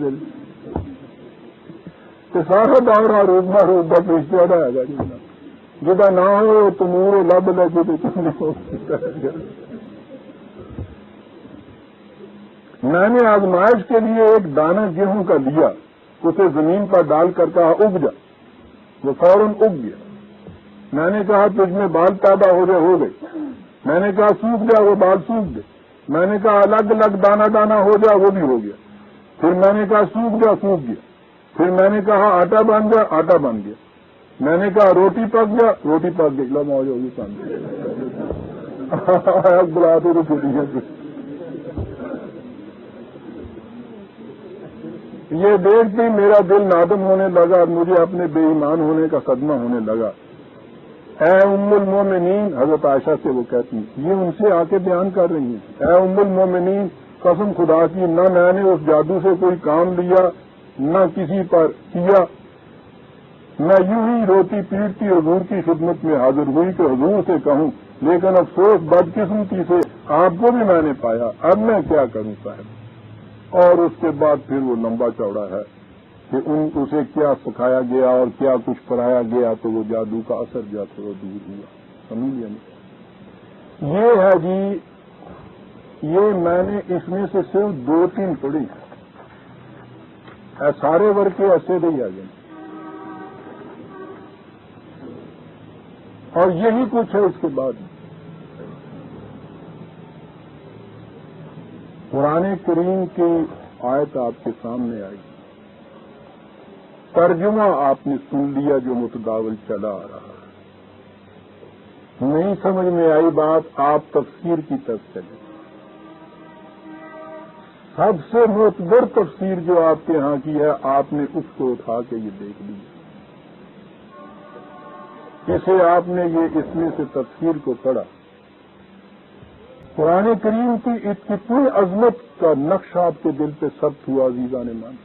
کے سارا دور روز نہ روز کا رشتہ کا ہے جا نہ ہو تمور لب لگے تو میں نے آزمائش کے لیے ایک دانہ گیہوں کا لیا، اسے زمین پر ڈال کر کہا اگ جا، وہ فوراً اگ گیا۔ میں نے کہا تجھ میں بال پیدا ہو گئے، میں نے کہا سوکھ جا، وہ بال سوکھ گئے۔ میں نے کہا الگ الگ دانہ دانہ ہو جا، وہ بھی ہو گیا۔ پھر میں نے کہا سوکھ جا، سوکھ گیا۔ پھر میں نے کہا آٹا بن جا، آٹا بن گیا۔ میں نے کہا روٹی پک جا، روٹی پک گئی۔ لو موج ہوگی سامنے بلاتے تو چھوٹی ہے۔ یہ دیکھتے میرا دل نادم ہونے لگا اور مجھے اپنے بے ایمان ہونے کا صدمہ ہونے لگا۔ اے ام المومنین، حضرت عائشہ سے وہ کہتی ہیں، یہ ان سے آ کے بیان کر رہی ہیں، اے ام المومنین قسم خدا کی نہ میں نے اس جادو سے کوئی کام لیا نہ کسی پر کیا، میں یوں ہی روتی پیٹتی حضور کی خدمت میں حاضر ہوئی کہ حضور سے کہوں، لیکن افسوس بدقسمتی سے آپ کو بھی میں نے پایا، اب میں کیا کروں صاحب۔ اور اس کے بعد پھر وہ لمبا چوڑا ہے کہ اسے کیا سکھایا گیا اور کیا کچھ پڑھایا گیا تو وہ جادو کا اثر جو ہے وہ دور ہوا، سمجھ لیا نا۔ یہ ہے جی، یہ میں نے اس میں سے صرف 2-3 پڑھی، سارے ورقے ایسے نہیں آ گئے، اور یہی کچھ ہے اس کے بعد۔ قرآن کریم کی آیت آپ کے سامنے آئی، ترجمہ آپ نے سن لیا جو متداول چلا آ رہا ہے، نہیں سمجھ میں آئی بات آپ تفسیر کی طرف چلے۔ سب سے معتبر تفسیر جو آپ کے ہاں کی ہے آپ نے اس کو اٹھا کے یہ دیکھ لی، اسے آپ نے یہ اس میں سے تفسیر کو پڑھا۔ قرآن کریم کی کتنی عظمت کا نقش آپ کے دل پہ ثبت ہوا عزیزان مان۔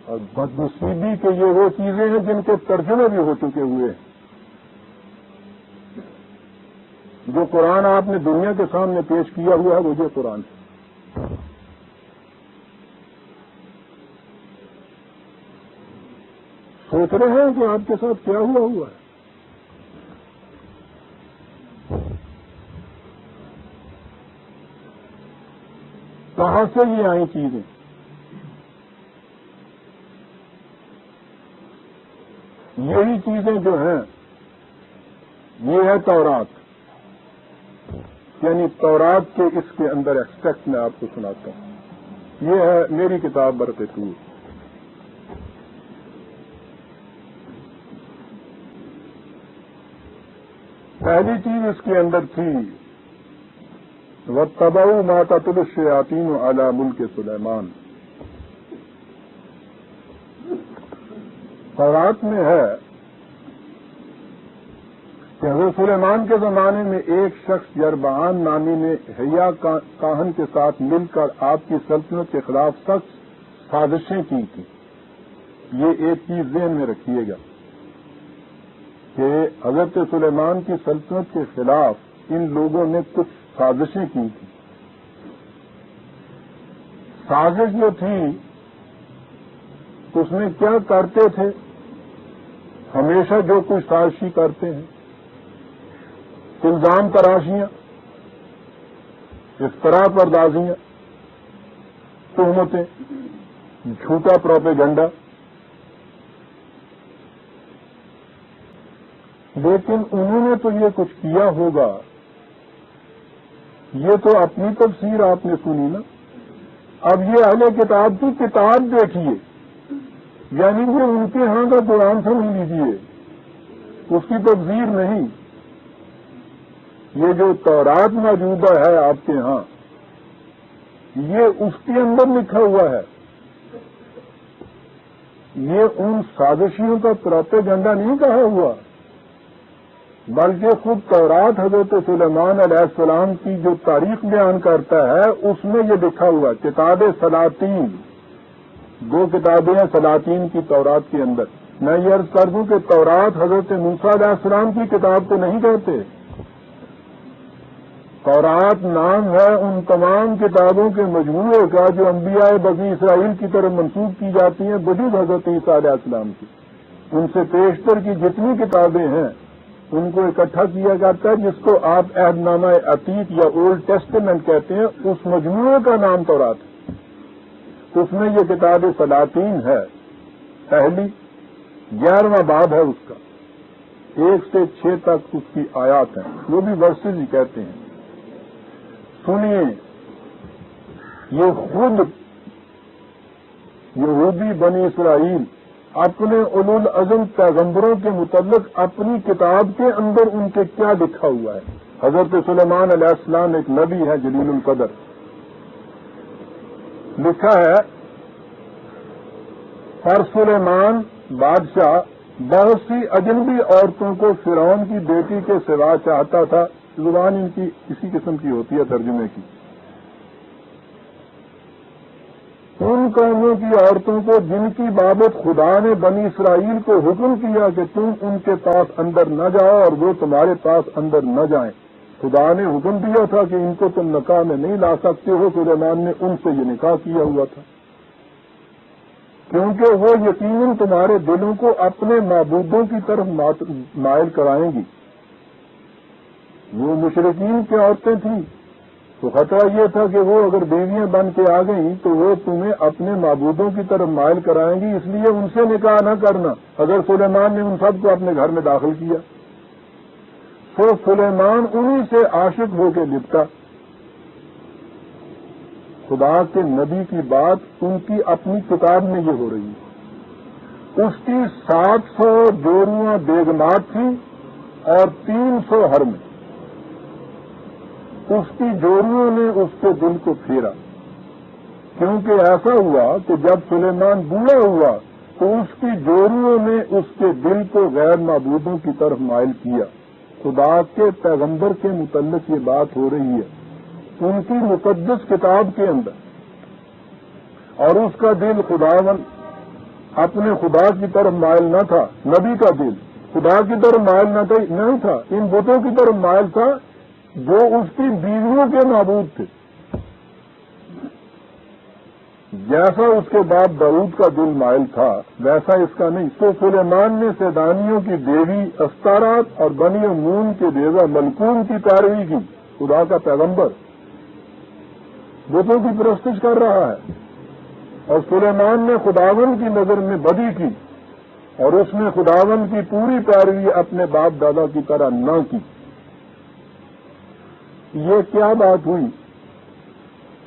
اور بدنصیبی کہ یہ وہ چیزیں ہیں جن کے ترجمے بھی ہو چکے ہوئے ہیں۔ جو قرآن آپ نے دنیا کے سامنے پیش کیا ہوا ہے وہ یہ قرآن ہے۔ سوچ رہے ہیں کہ آپ کے ساتھ کیا ہوا ہے؟ کہاں سے یہ آئی چیزیں؟ یہی چیزیں جو ہیں یہ ہے تورات، یعنی تورات کے اس کے اندر ایکسٹریکٹ میں آپ کو سناتا ہوں۔ یہ ہے میری کتاب برق طور۔ پہلی چیز اس کے اندر تھی وَاتَّبَعُوا مَا تَتْلُو الشَّيَاطِينُ عَلَى مُلْكِ سُلَيْمَانَ۔ تورات میں ہے کہ حضرت سلیمان کے زمانے میں ایک شخص یربعام نامی نے حیا کاہن کے ساتھ مل کر آپ کی سلطنت کے خلاف سخت سازشیں کی تھیں۔ یہ ایک چیز ذہن میں رکھیے گا کہ حضرت سلیمان کی سلطنت کے خلاف ان لوگوں نے کچھ سازشیں کی تھیں۔ سازش جو تھی اس میں کیا کرتے تھے؟ ہمیشہ جو کچھ سازشی کرتے ہیں، الزام تراشیاں، افتراء پردازیاں، تہمتیں، جھوٹا پروپیگنڈا۔ لیکن انہوں نے تو یہ کچھ کیا ہوگا، یہ تو اپنی تفسیر آپ نے سنی نا۔ اب یہ اہل کتاب کی کتاب دیکھیے، یعنی وہ ان کے ہاں کا قرآن سمجھ لیجیے، اس کی تفسیر نہیں۔ یہ جو تورات موجودہ ہے آپ کے ہاں، یہ اس کے اندر لکھا ہوا ہے۔ یہ ان سازشیوں کا پروپیگنڈا نہیں کہا ہوا، بلکہ خود تورات حضرت سلیمان علیہ السلام کی جو تاریخ بیان کرتا ہے اس میں یہ لکھا ہوا ہے۔ کتاب سلاطین، 2 کتابیں ہیں سلاطین کی تورات کے اندر۔ میں یہ عرض کر دوں کہ تورات حضرت موسیٰ علیہ السلام کی کتاب کو نہیں کہتے، تورات نام ہے ان تمام کتابوں کے مجموعے کا جو انبیاء بنی اسرائیل کی طرف منسوب کی جاتی ہیں بجز حضرت عیسیٰ علیہ السلام کی۔ ان سے پیشتر کی جتنی کتابیں ہیں ان کو اکٹھا کیا جاتا ہے، جس کو آپ عہد نامہ عتیق یا اولڈ ٹیسٹمنٹ کہتے ہیں، اس مجموعے کا نام تورات ہے۔ اس میں یہ کتاب سلاطین ہے، پہلی 11واں باب ہے اس کا، 1 سے 6 تک اس کی آیات ہیں، وہ بھی ورسز ہی کہتے ہیں۔ سنیے، یہ خود یہودی بنی اسرائیل اپنے اولو العزم پیغمبروں کے متعلق اپنی کتاب کے اندر ان کے کیا لکھا ہوا ہے۔ حضرت سلیمان علیہ السلام ایک نبی ہے جلیل القدر، لکھا ہے پر سلیمان بادشاہ بہت سی اجنبی عورتوں کو فرعون کی بیٹی کے سوا چاہتا تھا۔ زبان ان کی اسی قسم کی ہوتی ہے ترجمے کی۔ ان قوموں کی عورتوں کو جن کی بابت خدا نے بنی اسرائیل کو حکم کیا کہ تم ان کے پاس اندر نہ جاؤ اور وہ تمہارے پاس اندر نہ جائیں، خدا نے حکم دیا تھا کہ ان کو تم نکاح میں نہیں لا سکتے ہو۔ سلیمان نے ان سے یہ نکاح کیا ہوا تھا کیونکہ وہ یقیناً تمہارے دلوں کو اپنے معبودوں کی طرف مائل کرائیں گی۔ وہ مشرکین کی عورتیں تھیں تو خطرہ یہ تھا کہ وہ اگر بیویاں بن کے آ گئیں تو وہ تمہیں اپنے معبودوں کی طرف مائل کرائیں گی، اس لیے ان سے نکاح نہ کرنا۔ اگر سلیمان نے ان سب کو اپنے گھر میں داخل کیا تو سلیمان انہی سے عاشق ہو کے لپٹا۔ خدا کے نبی کی بات ان کی اپنی کتاب میں یہ ہو رہی ہے۔ اس کی 700 جوڑیاں بیگمات تھیں اور 300 حرم۔ اس کی جوڑیوں نے اس کے دل کو پھیرا، کیونکہ ایسا ہوا کہ جب سلیمان بوڑھا ہوا تو اس کی جوڑیوں نے اس کے دل کو غیر معبودوں کی طرف مائل کیا۔ خدا کے پیغمبر کے متعلق یہ بات ہو رہی ہے ان کی مقدس کتاب کے اندر، اور اس کا دل خداوند اپنے خدا کی طرف مائل نہ تھا۔ نبی کا دل خدا کی طرف مائل نہیں تھا، ان بتوں کی طرف مائل تھا جو اس کی بیویوں کے معبود تھے۔ جیسا اس کے باپ داؤد کا دل مائل تھا ویسا اس کا نہیں۔ تو سلیمان نے سیدانیوں کی دیوی استارات اور بنی امون کے دیوہ ملکون کی پیروی کی۔ خدا کا پیغمبر بتوں کی پرستش کر رہا ہے، اور سلیمان نے خداوند کی نظر میں بدی کی، اور اس نے خداوند کی پوری پیروی اپنے باپ دادا کی طرح نہ کی۔ یہ کیا بات ہوئی؟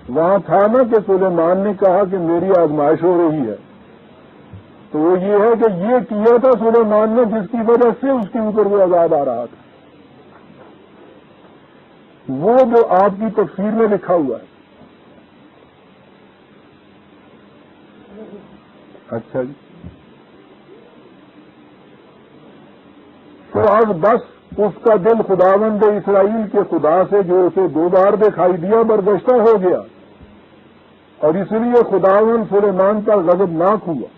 وہاں تھا نا کہ سلیمان نے کہا کہ میری آزمائش ہو رہی ہے، تو وہ یہ ہے کہ یہ کیا تھا سلیمان نے جس کی وجہ سے اس کے اوپر وہ عذاب آ رہا تھا، وہ جو آپ کی تفسیر میں لکھا ہوا ہے۔ اچھا جی، تو اب بس اس کا دل خداوند اسرائیل کے خدا سے جو اسے 2 بار دکھائی دیا برگشتہ ہو گیا، اور اس لیے خداوند سلیمان پر غضبناک ہوا،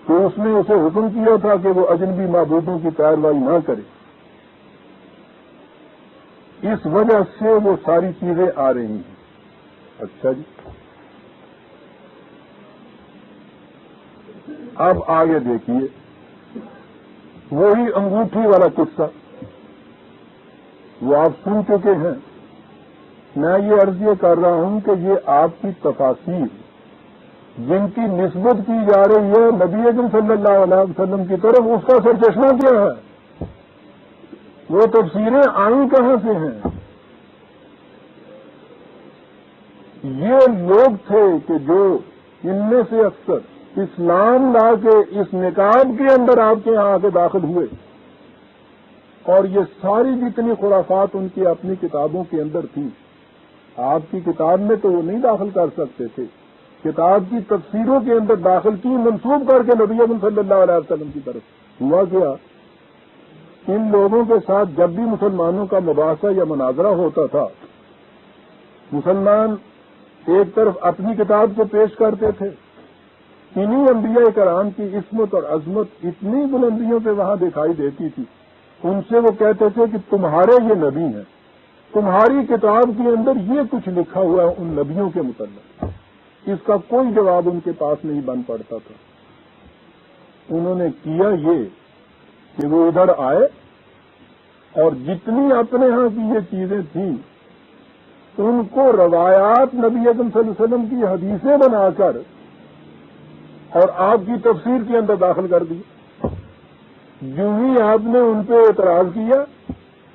تو اس نے اسے حکم کیا تھا کہ وہ اجنبی معبودوں کی پیروی نہ کرے۔ اس وجہ سے وہ ساری چیزیں آ رہی ہیں۔ اچھا جی، اب آگے دیکھیے وہی انگوٹھی والا قصہ، وہ آپ سن چکے ہیں۔ میں یہ عرض یہ کر رہا ہوں کہ یہ آپ کی تفاسیر جن کی نسبت کی جا رہی ہے نبی اکرم صلی اللہ علیہ وسلم کی طرف، اس کا سرچشمہ کیا ہے؟ وہ تفسیریں آئیں کہاں سے ہیں؟ یہ لوگ تھے کہ جو ان میں سے اکثر اسلام لا کے اس نقاب کے اندر آپ کے یہاں آ کے داخل ہوئے، اور یہ ساری جتنی خرافات ان کی اپنی کتابوں کے اندر تھی، آپ کی کتاب میں تو وہ نہیں داخل کر سکتے تھے، کتاب کی تفسیروں کے اندر داخل کی، منسوب کر کے نبی اکرم صلی اللہ علیہ وسلم کی طرف۔ ہوا کیا، ان لوگوں کے ساتھ جب بھی مسلمانوں کا مباحثہ یا مناظرہ ہوتا تھا، مسلمان ایک طرف اپنی کتاب کو پیش کرتے تھے، انہی انبیاء کرام کی عصمت اور عظمت اتنی بلندیوں پہ وہاں دکھائی دیتی تھی، ان سے وہ کہتے تھے کہ تمہارے یہ نبی ہیں، تمہاری کتاب کے اندر یہ کچھ لکھا ہوا ہے ان نبیوں کے متعلق۔ اس کا کوئی جواب ان کے پاس نہیں بن پڑتا تھا۔ انہوں نے کیا یہ کہ وہ ادھر آئے اور جتنی اپنے ہاں کی یہ چیزیں تھیں ان کو روایات نبی اکرم صلی اللہ علیہ وسلم کی حدیثیں بنا کر اور آپ کی تفسیر کے اندر داخل کر دی. جو ہی آپ نے ان پہ اعتراض کیا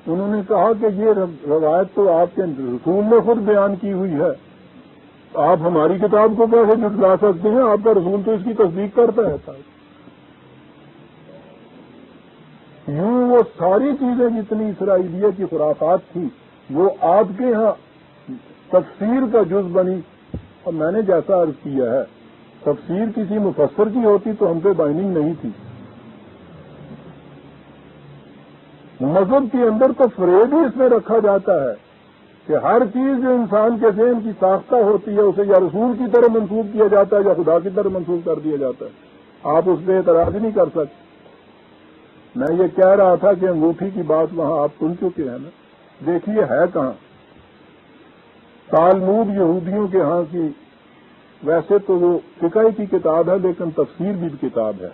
انہوں نے کہا کہ یہ روایت تو آپ کے رسول نے خود بیان کی ہوئی ہے، آپ ہماری کتاب کو کیسے جھٹلا سکتے ہیں؟ آپ کا رسول تو اس کی تصدیق کرتا ہے. یوں وہ ساری چیزیں جتنی اسرائیلیت کی خرافات تھی وہ آپ کے ہاں تفسیر کا جز بنی. اور میں نے جیسا عرض کیا ہے تفسیر کسی مفسر کی ہوتی تو ہم پہ بائننگ نہیں تھی. مذہب کے اندر تو فریب ہی اس میں رکھا جاتا ہے کہ ہر چیز جو انسان کے ذہن کی ساختہ ہوتی ہے اسے یا رسول کی طرح منسوخ کیا جاتا ہے یا خدا کی طرح منسوخ کر دیا جاتا ہے. آپ اس پہ اعتراض ہی نہیں کر سکتے. میں یہ کہہ رہا تھا کہ انگوٹھی کی بات وہاں آپ سن چکے ہیں نا. دیکھیے ہے کہاں تالمود یہودیوں کے ہاں کی، ویسے تو وہ فقہ کی کتاب ہے لیکن تفسیر بھی کتاب ہے.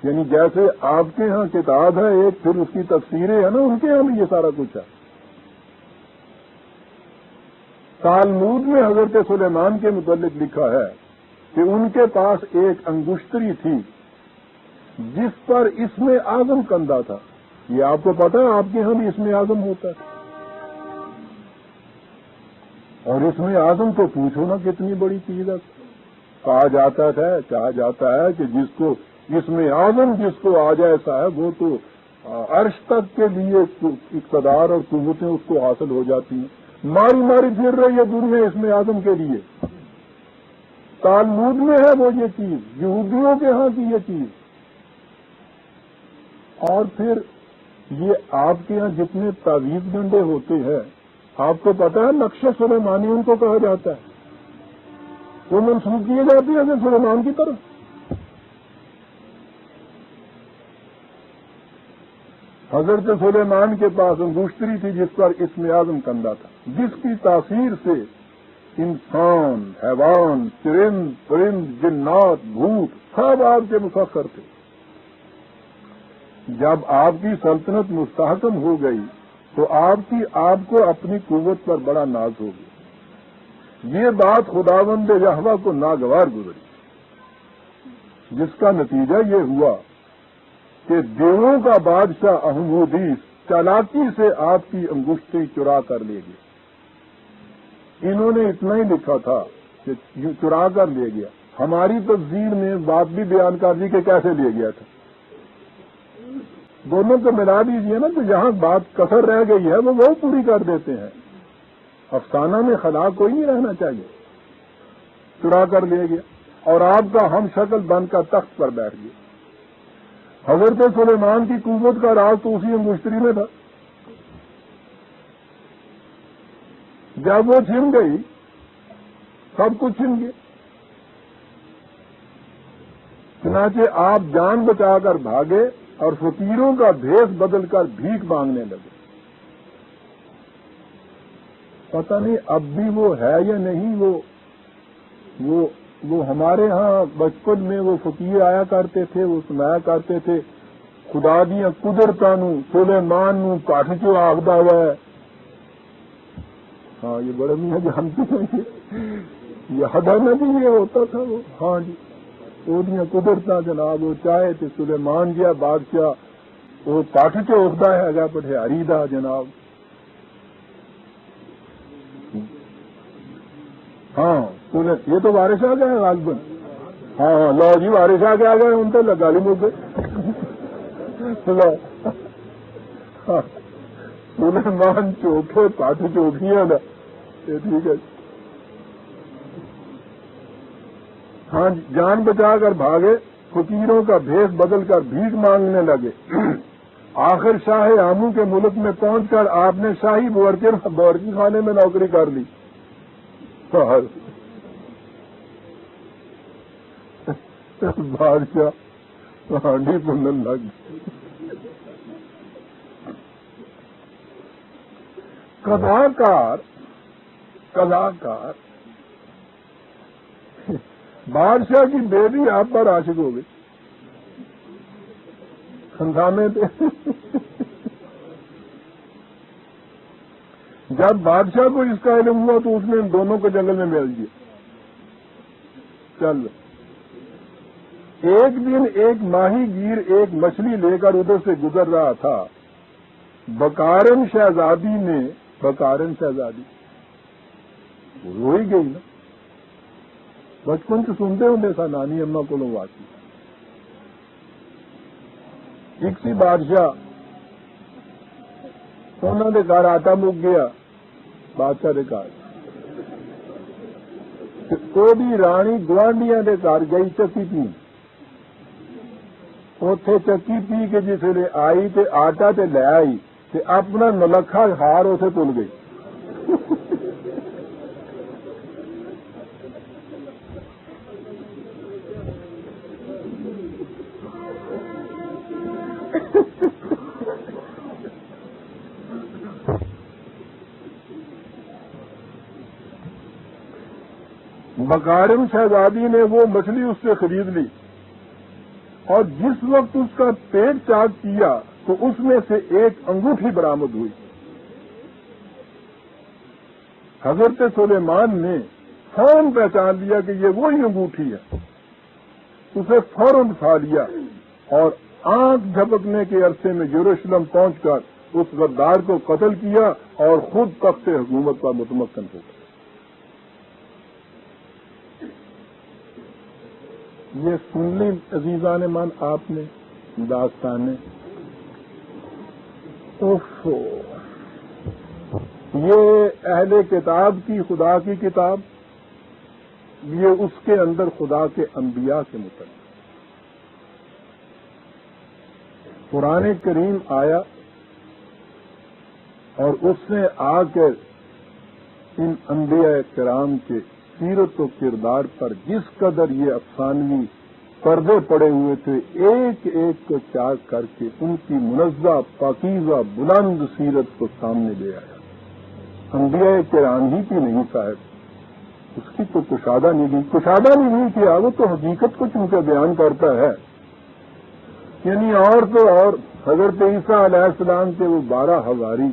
یعنی جیسے آپ کے ہاں کتاب ہے ایک، پھر اس کی تفسیریں ہیں نا، ان کے ہاں بھی یہ سارا کچھ ہے. تالمود میں حضرت سلیمان کے متعلق لکھا ہے کہ ان کے پاس ایک انگشتری تھی جس پر اسم اعظم کندہ تھا. یہ آپ کو پتا ہے آپ کے ہاں بھی اسم اعظم ہوتا ہے. اور اسم اعظم تو پوچھو نا کتنی بڑی چیز ہے. کہا جاتا ہے کہ جس کو اسم اعظم جس کو آ جائے صاحب وہ تو عرش تک کے لیے اقتدار اور قوتیں اس کو حاصل ہو جاتی ہیں. ماری ماری پھر رہی ہے دنیا اسم اعظم کے لیے. تالمود میں ہے وہ یہ چیز، یہودیوں کے ہاں کی یہ چیز. اور پھر یہ آپ کے ہاں جتنے تعویذ گنڈے ہوتے ہیں آپ کو پتا ہے نقش سلیمانی ان کو کہا جاتا ہے. وہ منسوخ کیے جاتے ہیں جیسے سلیمان کی طرف. حضرت سلیمان کے پاس انگشتری تھی جس پر اسم اعظم کندہ تھا، جس کی تاثیر سے انسان، حیوان، چرند، پرند، جنات، بھوت سب آپ کے مسخر تھے. جب آپ کی سلطنت مستحکم ہو گئی تو آپ کو اپنی قوت پر بڑا ناز ہو گیا. یہ بات خداوند یہوہ کو ناگوار گزری، جس کا نتیجہ یہ ہوا کہ دیووں کا بادشاہ احمودیس چالاکی سے آپ کی انگشتری چرا کر لے گیا. انہوں نے اتنا ہی لکھا تھا کہ چرا کر لے گیا. ہماری تفسیر میں بات بھی بیان کر دی کہ کیسے لے گیا تھا. دونوں کو ملا دیجیے نا، تو جہاں بات کثر رہ گئی ہے وہ پوری کر دیتے ہیں. افسانہ میں خلا کوئی نہیں رہنا چاہیے. چرا کر لے گیا اور آپ کا ہم شکل بن کر تخت پر بیٹھ گیا. حضرت سلیمان کی قوت کا راز تو اسی انگشتری میں تھا. جب وہ چھن گئی سب کچھ چھن گیا. چنانچہ آپ جان بچا کر بھاگے اور فقیروں کا بھیس بدل کر بھیک مانگنے لگے. پتہ نہیں اب بھی وہ ہے یا نہیں. وہ ہمارے ہاں بچپن میں وہ فقیر آیا کرتے تھے، وہ سنایا کرتے تھے خدا دیا قدرتاں سلیمان نو کٹ چو آخدا ہوا ہے. ہاں یہ بڑے میاں جانتے ہیں یہ ہدانا بھی یہ ہوتا تھا. وہ ہاں جی وہ قدرتاں جناب وہ چاہے تو سلیمان جیا بادشاہ وہ کٹ چوکتا ہے گا پٹھیاری دا جناب. ہاں یہ تو وارث آ گئے غالباً. ہاں لو جی وارث آ کے آ گئے ان تو گالی مک گئے. سلیمان چوکھے کٹ چوکھیاں نا یہ ٹھیک ہے. ہاں جان بچا کر بھاگے، فقیروں کا بھیس بدل کر بھیک مانگنے لگے. آخر شاہ آمو کے ملک میں پہنچ کر آپ نے شاہی باورچی خانے میں نوکری کر لی. بادشاہ ہانڈی بننے لگ. کلاکار بادشاہ کی بیٹی آپ پر عاشق ہو گئی. خندانے تھے جب بادشاہ کو اس کا علم ہوا تو اس نے ان دونوں کو جنگل میں بھیج دیا. چل ایک دن ایک ماہی گیر ایک مچھلی لے کر ادھر سے گزر رہا تھا. بکارن شہزادی رو ہی گئی نا. بچپن سے سنتے ہوں سا نانی اما کو لوگ آتی. ایک سی بادشاہ انہوں نے گھر آٹا مک گیا. بادشاہ نے کہا کوئی رانی گوانڈیاں کے گھر گئی چکی پی. اتے چکی پی کے جس نے آئی تے آٹا تے لے آئی تے اپنا نلکھا ہار اسے تل گئی. بکارم شہزادی نے وہ مچھلی اس سے خرید لی اور جس وقت اس کا پیٹ چاک کیا تو اس میں سے ایک انگوٹھی برآمد ہوئی. حضرت سلیمان نے فوراً پہچان لیا کہ یہ وہی انگوٹھی ہے. اسے فوراً اٹھا لیا اور آنکھ جھپکنے کے عرصے میں یروشلم پہنچ کر اس غدار کو قتل کیا اور خود تخت حکومت پر متمکن ہو گیا. یہ سن لی عزیزان من آپ نے داستانیں. یہ اہل کتاب کی خدا کی کتاب، یہ اس کے اندر خدا کے انبیاء کے متعلق. قرآن کریم آیا اور اس نے آ کر ان انبیاء کرام کے سیرت و کردار پر جس قدر یہ افسانوی پردے پڑے ہوئے تھے ایک ایک کو چاک کر کے ان کی منزہ پاکیزہ بلند سیرت کو سامنے لے آیا. انبیاء کرام ہی کی نہیں صاحب، اس کی تو کشادہ نہیں کیا. وہ تو حقیقت کو چونکہ بیان کرتا ہے. یعنی اور تو اور حضرت عیسیٰ علیہ السلام کے وہ 12 حواری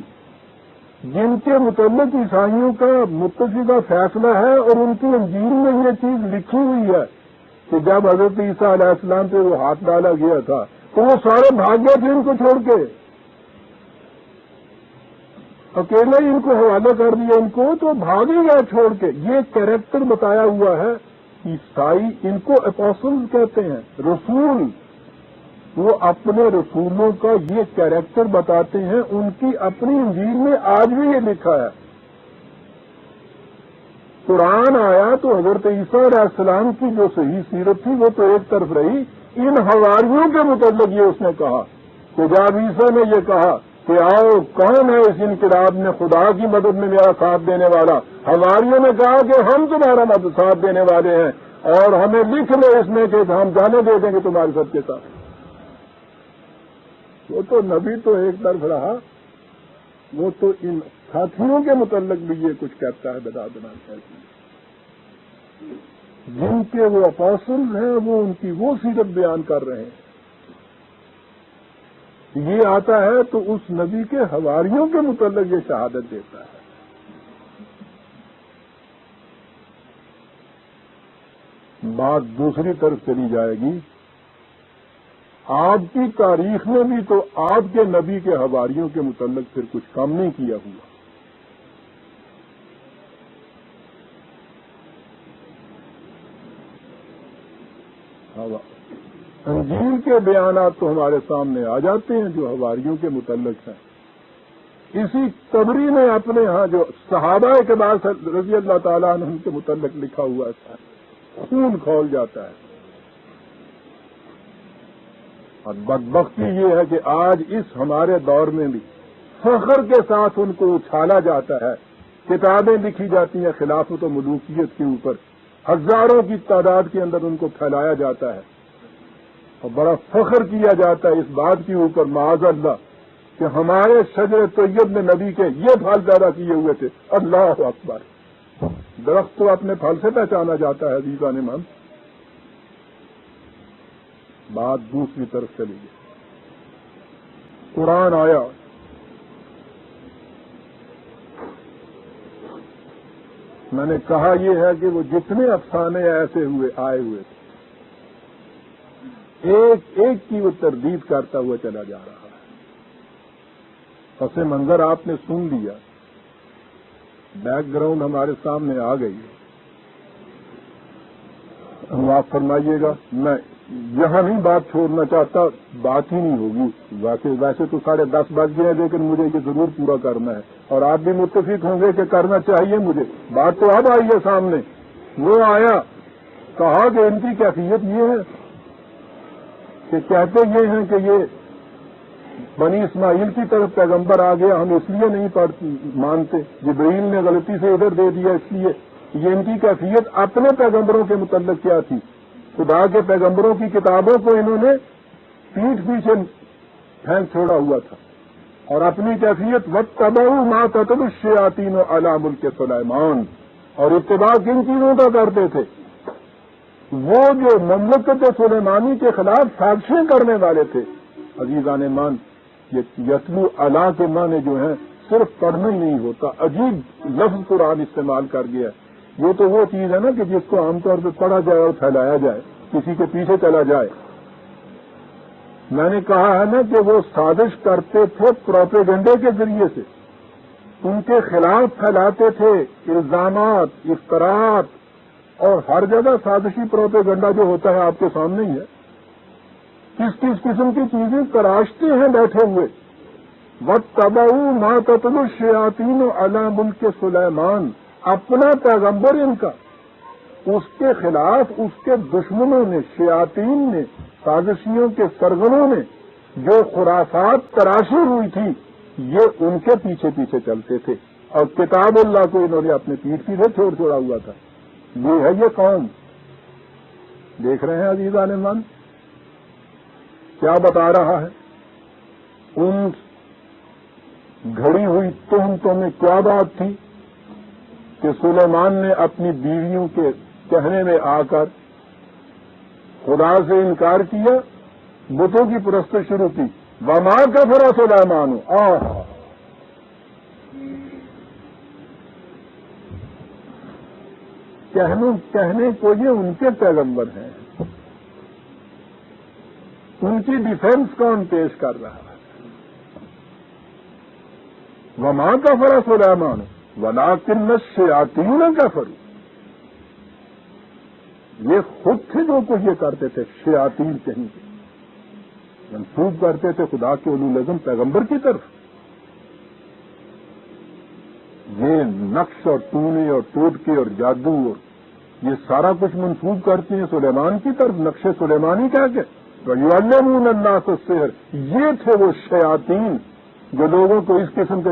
جن کے متعلق عیسائیوں کا متفقہ فیصلہ ہے اور ان کی انجیل میں یہ چیز لکھی ہوئی ہے کہ جب حضرت عیسیٰ علیہ السلام پہ وہ ہاتھ ڈالا گیا تھا تو وہ سارے بھاگ گئے تھے ان کو چھوڑ کے. اکیلے ان کو حوالہ کر دیا ان کو تو بھاگ ہی گئے چھوڑ کے. یہ کیریکٹر بتایا ہوا ہے. عیسائی ان کو اپوسٹل کہتے ہیں، رسول. وہ اپنے رسولوں کا یہ کیریکٹر بتاتے ہیں. ان کی اپنی انجیل میں آج بھی یہ لکھا ہے. قرآن آیا تو حضرت عیسیٰ علیہ السلام کی جو صحیح سیرت تھی وہ تو ایک طرف رہی. ان حواریوں کے متعلق یہ اس نے کہا کہ جب عیسیٰ نے یہ کہا کہ آؤ کون ہے اس انقلاب میں خدا کی مدد میں میرا ساتھ دینے والا، حواریوں نے کہا کہ ہم تمہارا ساتھ دینے والے ہیں اور ہمیں لکھ لو اس میں کہ ہم جانے دے دیں گے تمہارے سب کے ساتھ. وہ تو نبی تو ایک طرف رہا، وہ تو ان ساتھیوں کے متعلق بھی یہ کچھ کہتا ہے بتا دینا چاہیے. جن کے وہ اپوسٹلز ہیں وہ ان کی وہ سیرت بیان کر رہے ہیں. یہ آتا ہے تو اس نبی کے حواریوں کے متعلق یہ شہادت دیتا ہے. بات دوسری طرف چلی جائے گی. آپ کی تاریخ میں بھی تو آپ کے نبی کے حواریوں کے متعلق پھر کچھ کام نہیں کیا ہوا. انجیل کے بیانات تو ہمارے سامنے آ جاتے ہیں جو حواریوں کے متعلق ہیں. اسی طبری نے اپنے ہاں جو صحابہ کے بعد رضی اللہ تعالیٰ عنہ کے متعلق لکھا ہوا ہے خون کھول جاتا ہے. اور بدبختی یہ ہے کہ آج اس ہمارے دور میں بھی فخر کے ساتھ ان کو اچھالا جاتا ہے. کتابیں لکھی جاتی ہیں خلافت و ملوکیت کے اوپر، ہزاروں کی تعداد کے اندر ان کو پھیلایا جاتا ہے اور بڑا فخر کیا جاتا ہے اس بات کے اوپر معاذ اللہ کہ ہمارے شجر طیب میں نبی کے یہ پھل پیدا کیے ہوئے تھے. اللہ اکبر. درخت تو اپنے پھل سے پہچانا جاتا ہے عزیزان من. بات دوسری طرف چلی گئی. قرآن آیا میں نے کہا یہ ہے کہ وہ جتنے افسانے ایسے آئے ہوئے تھے ایک ایک کی وہ تردید کرتا ہوا چلا جا رہا ہے. پس منظر آپ نے سن لیا، بیک گراؤنڈ ہمارے سامنے آ گئی ہے. معاف فرمائیے گا، میں یہاں نہیں بات چھوڑنا چاہتا، بات ہی نہیں ہوگی. ویسے تو 10:30 بج گئے ہیں، لیکن مجھے یہ ضرور پورا کرنا ہے اور آپ بھی متفق ہوں گے کہ کرنا چاہیے مجھے. بات تو اب آئی ہے سامنے. وہ آیا، کہا کہ ان کی کیفیت یہ ہے کہ کہتے یہ ہیں کہ یہ بنی اسماعیل کی طرف پیغمبر آ گیا، ہم اس لیے نہیں مانتے، جبرائیل نے غلطی سے ادھر دے دیا اس لیے. یہ ان کی کیفیت اپنے پیغمبروں کے متعلق کیا تھی؟ خدا کے پیغمبروں کی کتابوں کو انہوں نے پیٹھ پیچھے پھینک چھوڑا ہوا تھا، اور اپنی کیفیت وَاتَّبَعُوا مَا تَتْلُو الشَّيَاطِينُ عَلَىٰ مُلْكِ سُلَيْمَانَ، اور اتباع کن چیزوں کا کرتے تھے؟ وہ جو مملکت سلیمانی کے خلاف سازشیں کرنے والے تھے. عزیزان مان، یہ یتلو علی کے معنی جو ہیں صرف پڑھنا ہی نہیں ہوتا، عجیب لفظ قرآن استعمال کر گیا. یہ تو وہ چیز ہے نا کہ جس کو عام طور پہ پڑھا جائے اور پھیلایا جائے، کسی کے پیچھے چلا جائے. میں نے کہا ہے نا کہ وہ سازش کرتے تھے پروپیگنڈے کے ذریعے سے، ان کے خلاف پھیلاتے تھے الزامات، افتراءات، اور ہر جگہ سازشی پروپیگنڈا جو ہوتا ہے آپ کے سامنے ہی ہے. کس کس قسم کی چیزیں تراشتے ہیں بیٹھے ہوئے. وَاتَّبَعُوا مَا تَتْلُو الشَّيَاطِينُ عَلَىٰ مُلْكِ سُلَيْمَانَ، اپنا پیغمبر ان کا، اس کے خلاف اس کے دشمنوں نے، شیاطین نے، سازشیوں کے سرغنوں نے جو خرافات تراشی ہوئی تھی، یہ ان کے پیچھے پیچھے چلتے تھے، اور کتاب اللہ کو انہوں نے اپنے پیٹھ پیچھے چھوڑا ہوا تھا. یہ ہے یہ قوم. دیکھ رہے ہیں عزیزان من کیا بتا رہا ہے؟ ان گھڑی ہوئی تہمتوں میں کیا بات تھی کہ سلیمان نے اپنی بیویوں کے کہنے میں آ کر خدا سے انکار کیا، بتوں کی پرستش شروع کی. وما کفر سلیمان، کہنے کو یہ ان کے پیغمبر ہیں، ان کی ڈیفینس کون پیش کر رہا ہے؟ وما کفر سلیمان ولکن الشیاطین کفروا، یہ خود تھے جو کچھ یہ کرتے تھے. شیاطین کہیں گے منسوب کرتے تھے خدا کے اولو العزم پیغمبر کی طرف. یہ نقش اور ٹونے اور ٹوٹکے اور جادو اور یہ سارا کچھ منسوب کرتے ہیں سلیمان کی طرف، نقش سلیمانی کہہ کے. وَيُعَلِّمُونَ النَّاسَ السِّحْرَ، یہ تھے وہ شیاطین جو لوگوں کو اس قسم کے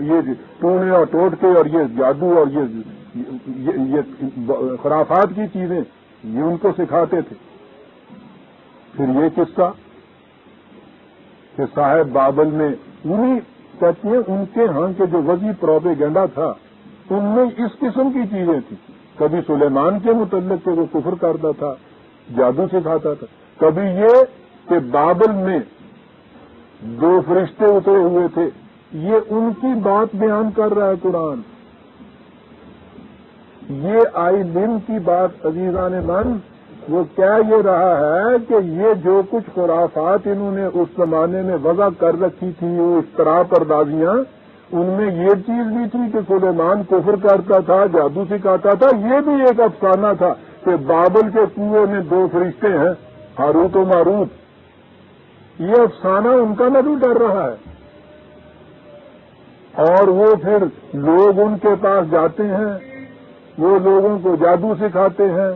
یہ ٹونے اور ٹوٹکے اور یہ جادو اور یہ خرافات کی چیزیں یہ ان کو سکھاتے تھے. پھر یہ قصہ کہ صاحب بابل میں انہیں کہتے ہیں ان کے ہاں کے جو وزی پروپیگنڈا تھا ان میں اس قسم کی چیزیں تھیں. کبھی سلیمان کے متعلق کہ وہ کفر کرتا تھا، جادو سکھاتا تھا. کبھی یہ کہ بابل میں 2 فرشتے اترے ہوئے تھے، یہ ان کی بات بیان کر رہا ہے قرآن. یہ علم کی بات عزیزان من، وہ کہہ یہ رہا ہے کہ یہ جو کچھ خرافات انہوں نے اس زمانے میں وضع کر رکھی تھی، وہ اختراع پردازیاں، ان میں یہ چیز بھی تھی کہ سلیمان کفر کرتا تھا، جادو سکھاتا تھا. یہ بھی ایک افسانہ تھا کہ بابل کے کنویں میں 2 فرشتے ہیں، ہاروت و ماروت. یہ افسانہ ان کا نبی ڈر رہا ہے، اور وہ پھر لوگ ان کے پاس جاتے ہیں، وہ لوگوں کو جادو سکھاتے ہیں.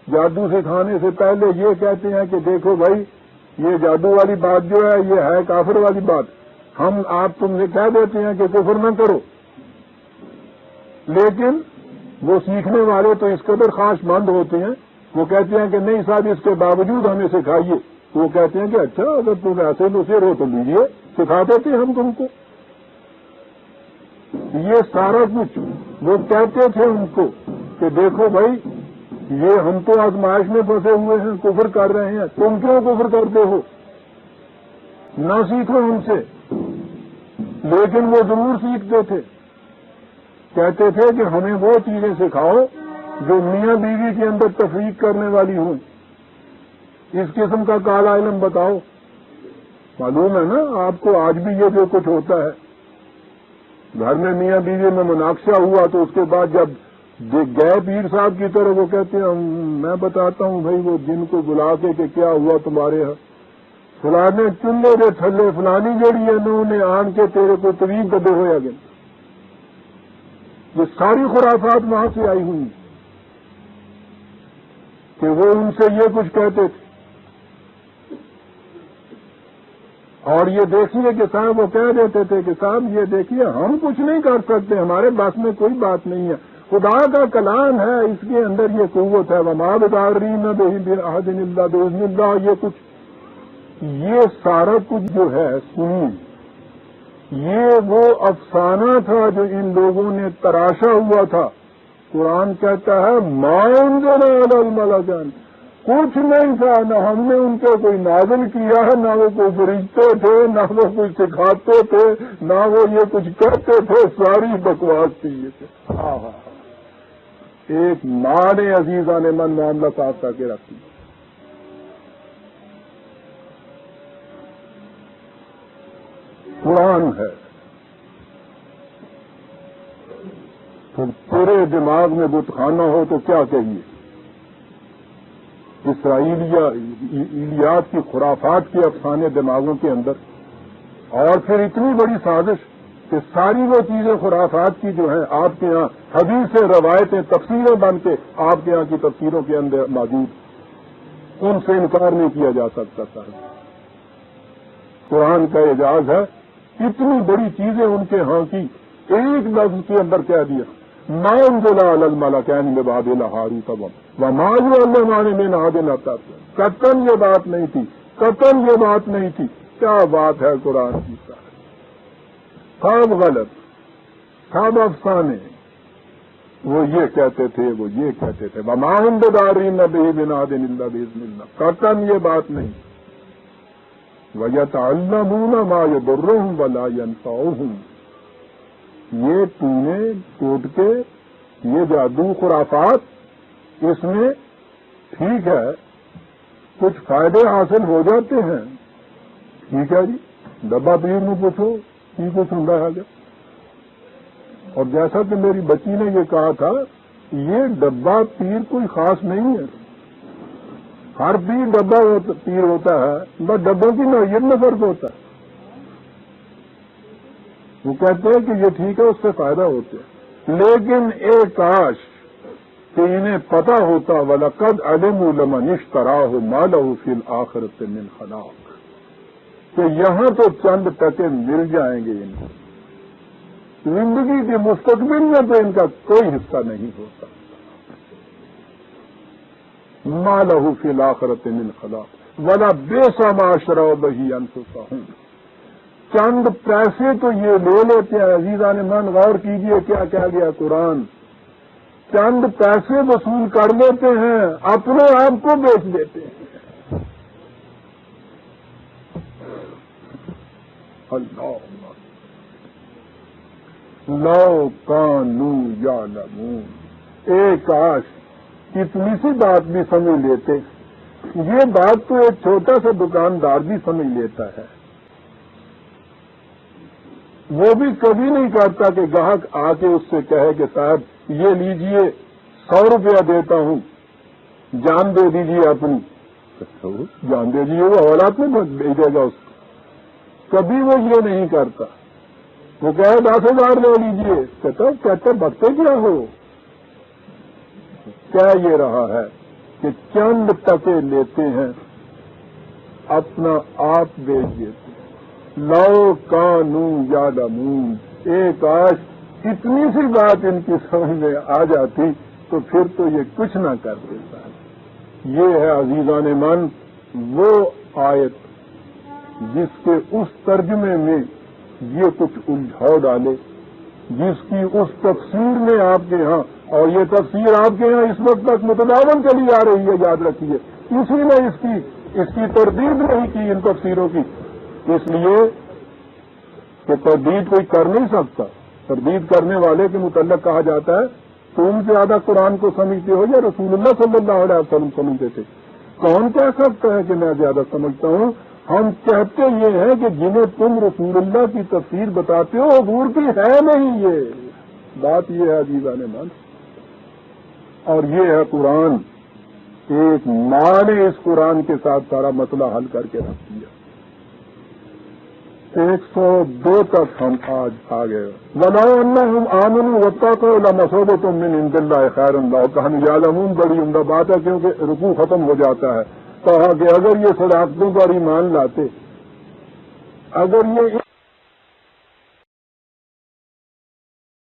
جادو سکھانے سے پہلے یہ کہتے ہیں کہ دیکھو بھائی یہ جادو والی بات جو ہے یہ ہے کافر والی بات، ہم آپ تم سے کہہ دیتے ہیں کہ کفر نہ کرو. لیکن وہ سیکھنے والے تو اس قدر خاص مند ہوتے ہیں، وہ کہتے ہیں کہ نہیں صاحب اس کے باوجود ہمیں سکھائیے. وہ کہتے ہیں کہ اچھا اگر تم ایسے نصیر ہو تو لیجیے، سکھا دیتے ہم تم کو. یہ سارا کچھ وہ کہتے تھے ان کو کہ دیکھو بھائی یہ ہم تو آزمائش میں پھنسے ہوئے ہیں، کفر کر رہے ہیں، تم کیوں کفر کرتے ہو؟ نہ سیکھو ان سے. لیکن وہ ضرور سیکھتے تھے. کہتے تھے کہ ہمیں وہ چیزیں سکھاؤ جو میاں بیوی کے اندر تفریق کرنے والی ہوں، اس قسم کا کالا علم بتاؤ۔ معلوم ہے نا آپ کو آج بھی یہ جو کچھ ہوتا ہے، گھر میں میاں بیوی میں مناقشہ ہوا تو اس کے بعد جب گئے پیر صاحب کی طرف، وہ کہتے ہیں میں بتاتا ہوں بھائی وہ جن کو بلا کے کہ کیا ہوا تمہارے یہاں، فلانے چلے دے تھلے فلانی جڑی ہے انہوں نے آن کے تیرے کو طویل دبے ہوئے گئے۔ یہ ساری خرافات وہاں سے آئی ہوئی کہ وہ ان سے یہ کچھ کہتے تھے۔ اور یہ دیکھیے کہ صاحب وہ کہہ دیتے تھے کہ صاحب یہ دیکھیے ہم کچھ نہیں کر سکتے، ہمارے بس میں کوئی بات نہیں ہے، خدا کا کلام ہے، اس کے اندر یہ قوت ہے، وما بِضَارِّينَ بِهِ مِنْ أَحَدٍ إِلَّا بِإِذْنِ اللَّهِ، یہ کچھ یہ سارا کچھ جو ہے سنی، یہ وہ افسانہ تھا جو ان لوگوں نے تراشا ہوا تھا۔ قرآن کہتا ہے مَا أُنزِلَ عَلَى الْمَلَكَيْنِ، کچھ نہیں تھا، نہ ہم نے ان کو کوئی نازل کیا ہے، نہ وہ کوئی فرشتے تھے، نہ وہ کچھ سکھاتے تھے، نہ وہ یہ کچھ کرتے تھے، ساری بکواس تھی یہ۔ ایک ماں نے عزیزہ نے من معاملہ صاف کر کے رکھی۔ قرآن ہے تو پورے دماغ میں بت خانہ ہو تو کیا کہیے، اسرائیلیات کی خرافات کے افسانے دماغوں کے اندر، اور پھر اتنی بڑی سازش کہ ساری وہ چیزیں خرافات کی جو ہیں آپ کے ہاں حدیثیں روایتیں تفسیریں بن کے آپ کے ہاں کی تفسیروں کے اندر موجود، ان سے انکار نہیں کیا جا سکتا تھا۔ قرآن کا اعجاز ہے، اتنی بڑی چیزیں ان کے ہاں کی ایک لفظ کے اندر کہہ دیا مَا أُنزِلَ عَلَى الْمَلَكَيْنِ بِبَابِلَ هَارُوتَ وَمَا يُعَلِّمَانِ مِنْ أَحَدٍ حَتَّىٰ، قطعاً یہ بات نہیں تھی، قطعاً یہ بات نہیں تھی۔ کیا بات ہے قرآن کی، سب غلط، سب افسانے، وہ یہ کہتے تھے وہ یہ کہتے تھے، وَمَا هُمْ بِضَارِّينَ بِهِ مِنْ أَحَدٍ إِلَّا بِإِذْنِ اللَّهِ، قطعاً یہ بات نہیں۔ وَيَتَعَلَّمُونَ مَا يَضُرُّهُمْ وَلَا يَنفَعُهُمْ، یہ ٹونے ٹوٹکے یہ جادو خرافات، اس میں ٹھیک ہے کچھ فائدے حاصل ہو جاتے ہیں، ٹھیک ہے جی، ڈبہ پیر میں پوچھو کی کچھ ہوں گا، اور جیسا کہ میری بچی نے یہ کہا تھا یہ ڈبہ پیر کوئی خاص نہیں ہے، ہر پیر ڈبہ پیر ہوتا ہے، بس ڈبوں کی نوعیت میں فرق ہوتا ہے۔ وہ کہتے ہیں کہ یہ ٹھیک ہے اس سے فائدہ ہوتے ہیں، لیکن ایک کاش کہ انہیں پتہ ہوتا وَلَقَدْ عَلِمُوا لَمَنِ اشْتَرَاهُ مَا لَهُ فِي الْآخِرَةِ مِنْ خَلَاقٍ، کہ یہاں تو چند ٹکے مل جائیں گے ان کو، زندگی کے مستقبل میں تو ان کا کوئی حصہ نہیں ہوتا۔ مَا لَهُ فِي الْآخِرَةِ مِنْ خَلَاقٍ وَلَبِئْسَ مَا اشْتَرَوْا بِهِ أَنفُسَهُمْ، چند پیسے تو یہ لے لیتے ہیں، عزیزان من غور کیجئے کیا کہہ گیا قرآن، چند پیسے وصول کر لیتے ہیں، اپنے آپ کو بیچ دیتے ہیں۔ اللہ لو کانوا یعلمون، ایک کاش اتنی سی بات بھی سمجھ لیتے، یہ بات تو ایک چھوٹا سا دکاندار بھی سمجھ لیتا ہے، وہ بھی کبھی نہیں کرتا کہ گاہک آ کے اس سے کہے کہ صاحب یہ لیجئے 100 روپیہ دیتا ہوں، جان دے دیجئے اپنی، جان دے دیجیے وہ حوالات میں بھیجے گا اس کو، کبھی وہ یہ نہیں کرتا۔ وہ کہے 10,000 لے لیجئے، کہتے بکتے کیا ہو، کہہ یہ رہا ہے کہ چند ٹکے لیتے ہیں اپنا آپ بیچ دیتے۔ لو کانوا یعلمون، ایک کاش اتنی سی بات ان کی سمجھ میں آ جاتی تو پھر تو یہ کچھ نہ کر دیتا۔ یہ ہے عزیزان من وہ آیت جس کے اس ترجمے میں یہ کچھ الجھاؤ ڈالے، جس کی اس تفسیر میں آپ کے ہاں، اور یہ تفسیر آپ کے ہاں اس وقت تک متداول چلی آ رہی ہے، یاد رکھیے، کسی نے اس کی تردید نہیں کی ان تفسیروں کی، اس لیے کہ تردید کوئی کر نہیں سکتا، تردید کرنے والے کے متعلق کہا جاتا ہے تم زیادہ قرآن کو سمجھتے ہو یا رسول اللہ صلی اللہ علیہ وسلم سمجھتے تھے؟ کون کہہ سکتا ہے کہ میں زیادہ سمجھتا ہوں؟ ہم کہتے یہ ہیں کہ جنہیں تم رسول اللہ کی تفسیر بتاتے ہو حضور کی ہے نہیں، یہ بات یہ ہے عزیزان من۔ اور یہ ہے قرآن، ایک ماں نے اس قرآن کے ساتھ سارا مسئلہ حل کر کے رکھ دیا۔ 102 تک ہم آج آ گئے۔ وَلَوْ أَنَّهُمْ آمَنُوا وَاتَّقَوْا لَمَثُوبَةٌ مِّنْ عِندِ اللَّهِ خَيْرٌ لَوْ كَانُوا يَعْلَمُونَ۔ بڑی عمدہ بات ہے کیونکہ رکوع ختم ہو جاتا ہے۔ کہا کہ اگر یہ صداقتوں پر ایمان لاتے، اگر یہ